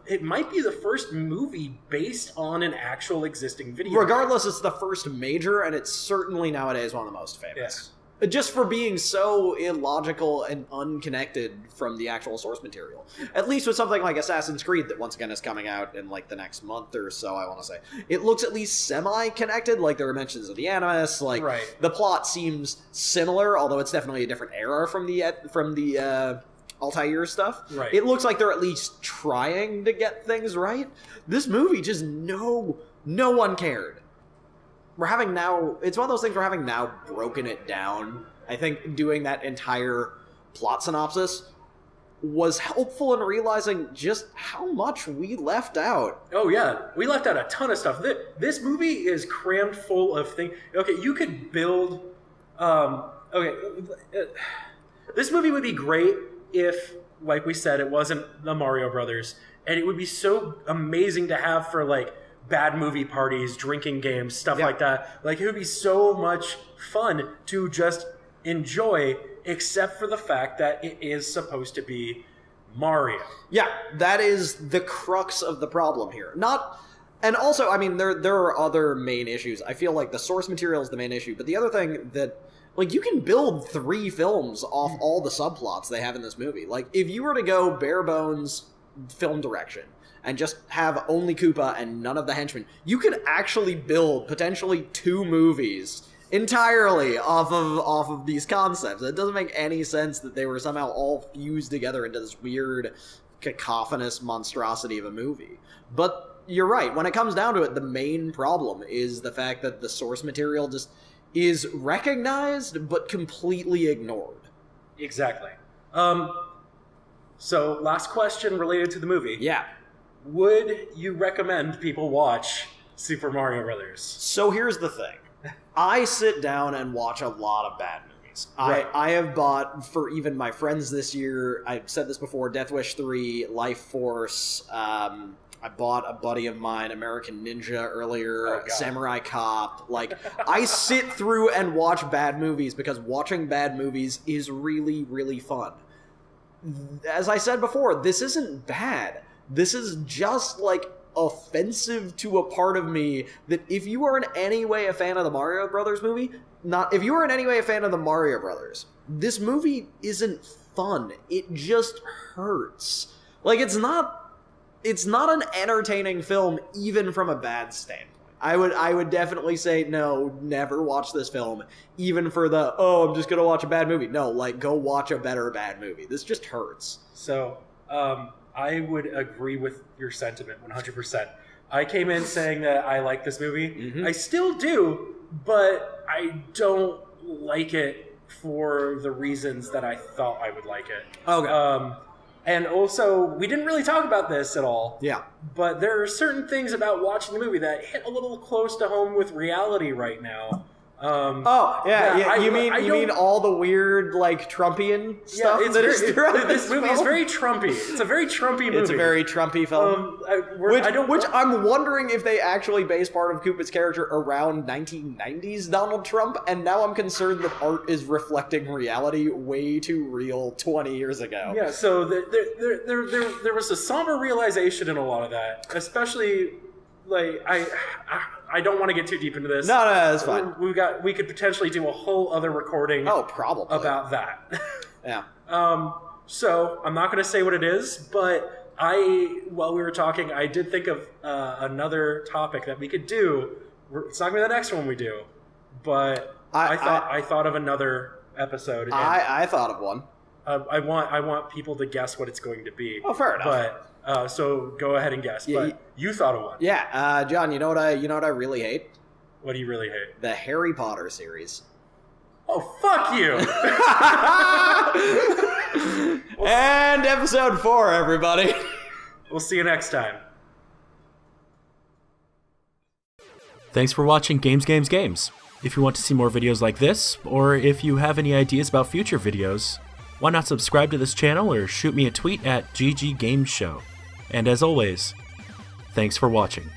Speaker 1: it might be the first movie based on an actual existing video
Speaker 2: Regardless, it's the first major, and it's certainly nowadays one of the most famous. Just for being so illogical and unconnected from the actual source material. At least with something like Assassin's Creed that once again is coming out in like the next month or so, I want to say. It looks at least semi-connected, like there are mentions of the Animus, like the plot seems similar, although it's definitely a different era from the Altair stuff.
Speaker 1: Right.
Speaker 2: It looks like they're at least trying to get things right. This movie just no one cared. It's one of those things we're having now broken it down. I think doing that entire plot synopsis was helpful in realizing just how much we left out.
Speaker 1: Oh yeah, we left out a ton of stuff. This movie is crammed full of things. Okay, you could build... this movie would be great if, like we said, it wasn't the Mario Brothers. And it would be so amazing to have for, like, bad movie parties, drinking games, stuff like that. Like, it would be so much fun to just enjoy, except for the fact that it is supposed to be Mario.
Speaker 2: Yeah, that is the crux of the problem here. And also, I mean, there are other main issues. I feel like the source material is the main issue, but the other thing that, like, you can build 3 films off all the subplots they have in this movie. Like, if you were to go bare bones film direction, and just have only Koopa and none of the henchmen, you could actually build potentially 2 movies entirely off of these concepts. It doesn't make any sense that they were somehow all fused together into this weird cacophonous monstrosity of a movie. But you're right, when it comes down to it, the main problem is the fact that the source material just is recognized but completely ignored.
Speaker 1: Exactly. So, last question related to the movie.
Speaker 2: Yeah.
Speaker 1: Would you recommend people watch Super Mario Brothers?
Speaker 2: So here's the thing. I sit down and watch a lot of bad movies.
Speaker 1: Right.
Speaker 2: I have bought, for even my friends this year, I've said this before, Death Wish 3, Life Force, I bought a buddy of mine, American Ninja earlier, Samurai Cop. Like, I sit through and watch bad movies because watching bad movies is really, really fun. As I said before, this isn't bad. This is just, like, offensive to a part of me that if you are in any way a fan of the Mario Brothers movie, if you are in any way a fan of the Mario Brothers, this movie isn't fun. It just hurts. Like, it's not an entertaining film even from a bad standpoint. I would definitely say no, never watch this film, even for I'm just gonna watch a bad movie. No, like, go watch a better bad movie. This just hurts.
Speaker 1: So, I would agree with your sentiment 100%. I came in saying that I like this movie. Mm-hmm. I still do, but I don't like it for the reasons that I thought I would like it.
Speaker 2: Okay.
Speaker 1: And also, we didn't really talk about this at all.
Speaker 2: Yeah.
Speaker 1: But there are certain things about watching the movie that hit a little close to home with reality right now.
Speaker 2: You mean all the weird, like, Trumpian stuff
Speaker 1: this movie is very Trumpy. It's a very Trumpy movie.
Speaker 2: It's a very Trumpy film. Which I'm wondering if they actually base part of Koopa's character around 1990s Donald Trump, and now I'm concerned that art is reflecting reality way too real 20 years ago.
Speaker 1: Yeah, so there was a somber realization in a lot of that, especially, like, I don't want to get too deep into this.
Speaker 2: No, that's fine.
Speaker 1: We could potentially do a whole other recording.
Speaker 2: Oh, probably
Speaker 1: about that.
Speaker 2: Yeah.
Speaker 1: So I'm not going to say what it is, but while we were talking, I did think of another topic that we could do. It's not going to be the next one we do, but I thought of another episode.
Speaker 2: I thought of one.
Speaker 1: I want people to guess what it's going to be.
Speaker 2: Oh, fair enough.
Speaker 1: But so go ahead and guess.
Speaker 2: Yeah,
Speaker 1: but you thought of one.
Speaker 2: Yeah, John. You know what I really hate?
Speaker 1: What do you really hate?
Speaker 2: The Harry Potter series.
Speaker 1: Oh, fuck you!
Speaker 2: And episode 4, everybody.
Speaker 1: We'll see you next time.
Speaker 4: Thanks for watching Games, Games, Games. If you want to see more videos like this, or if you have any ideas about future videos, why not subscribe to this channel or shoot me a tweet at GGGamesShow. And as always, thanks for watching.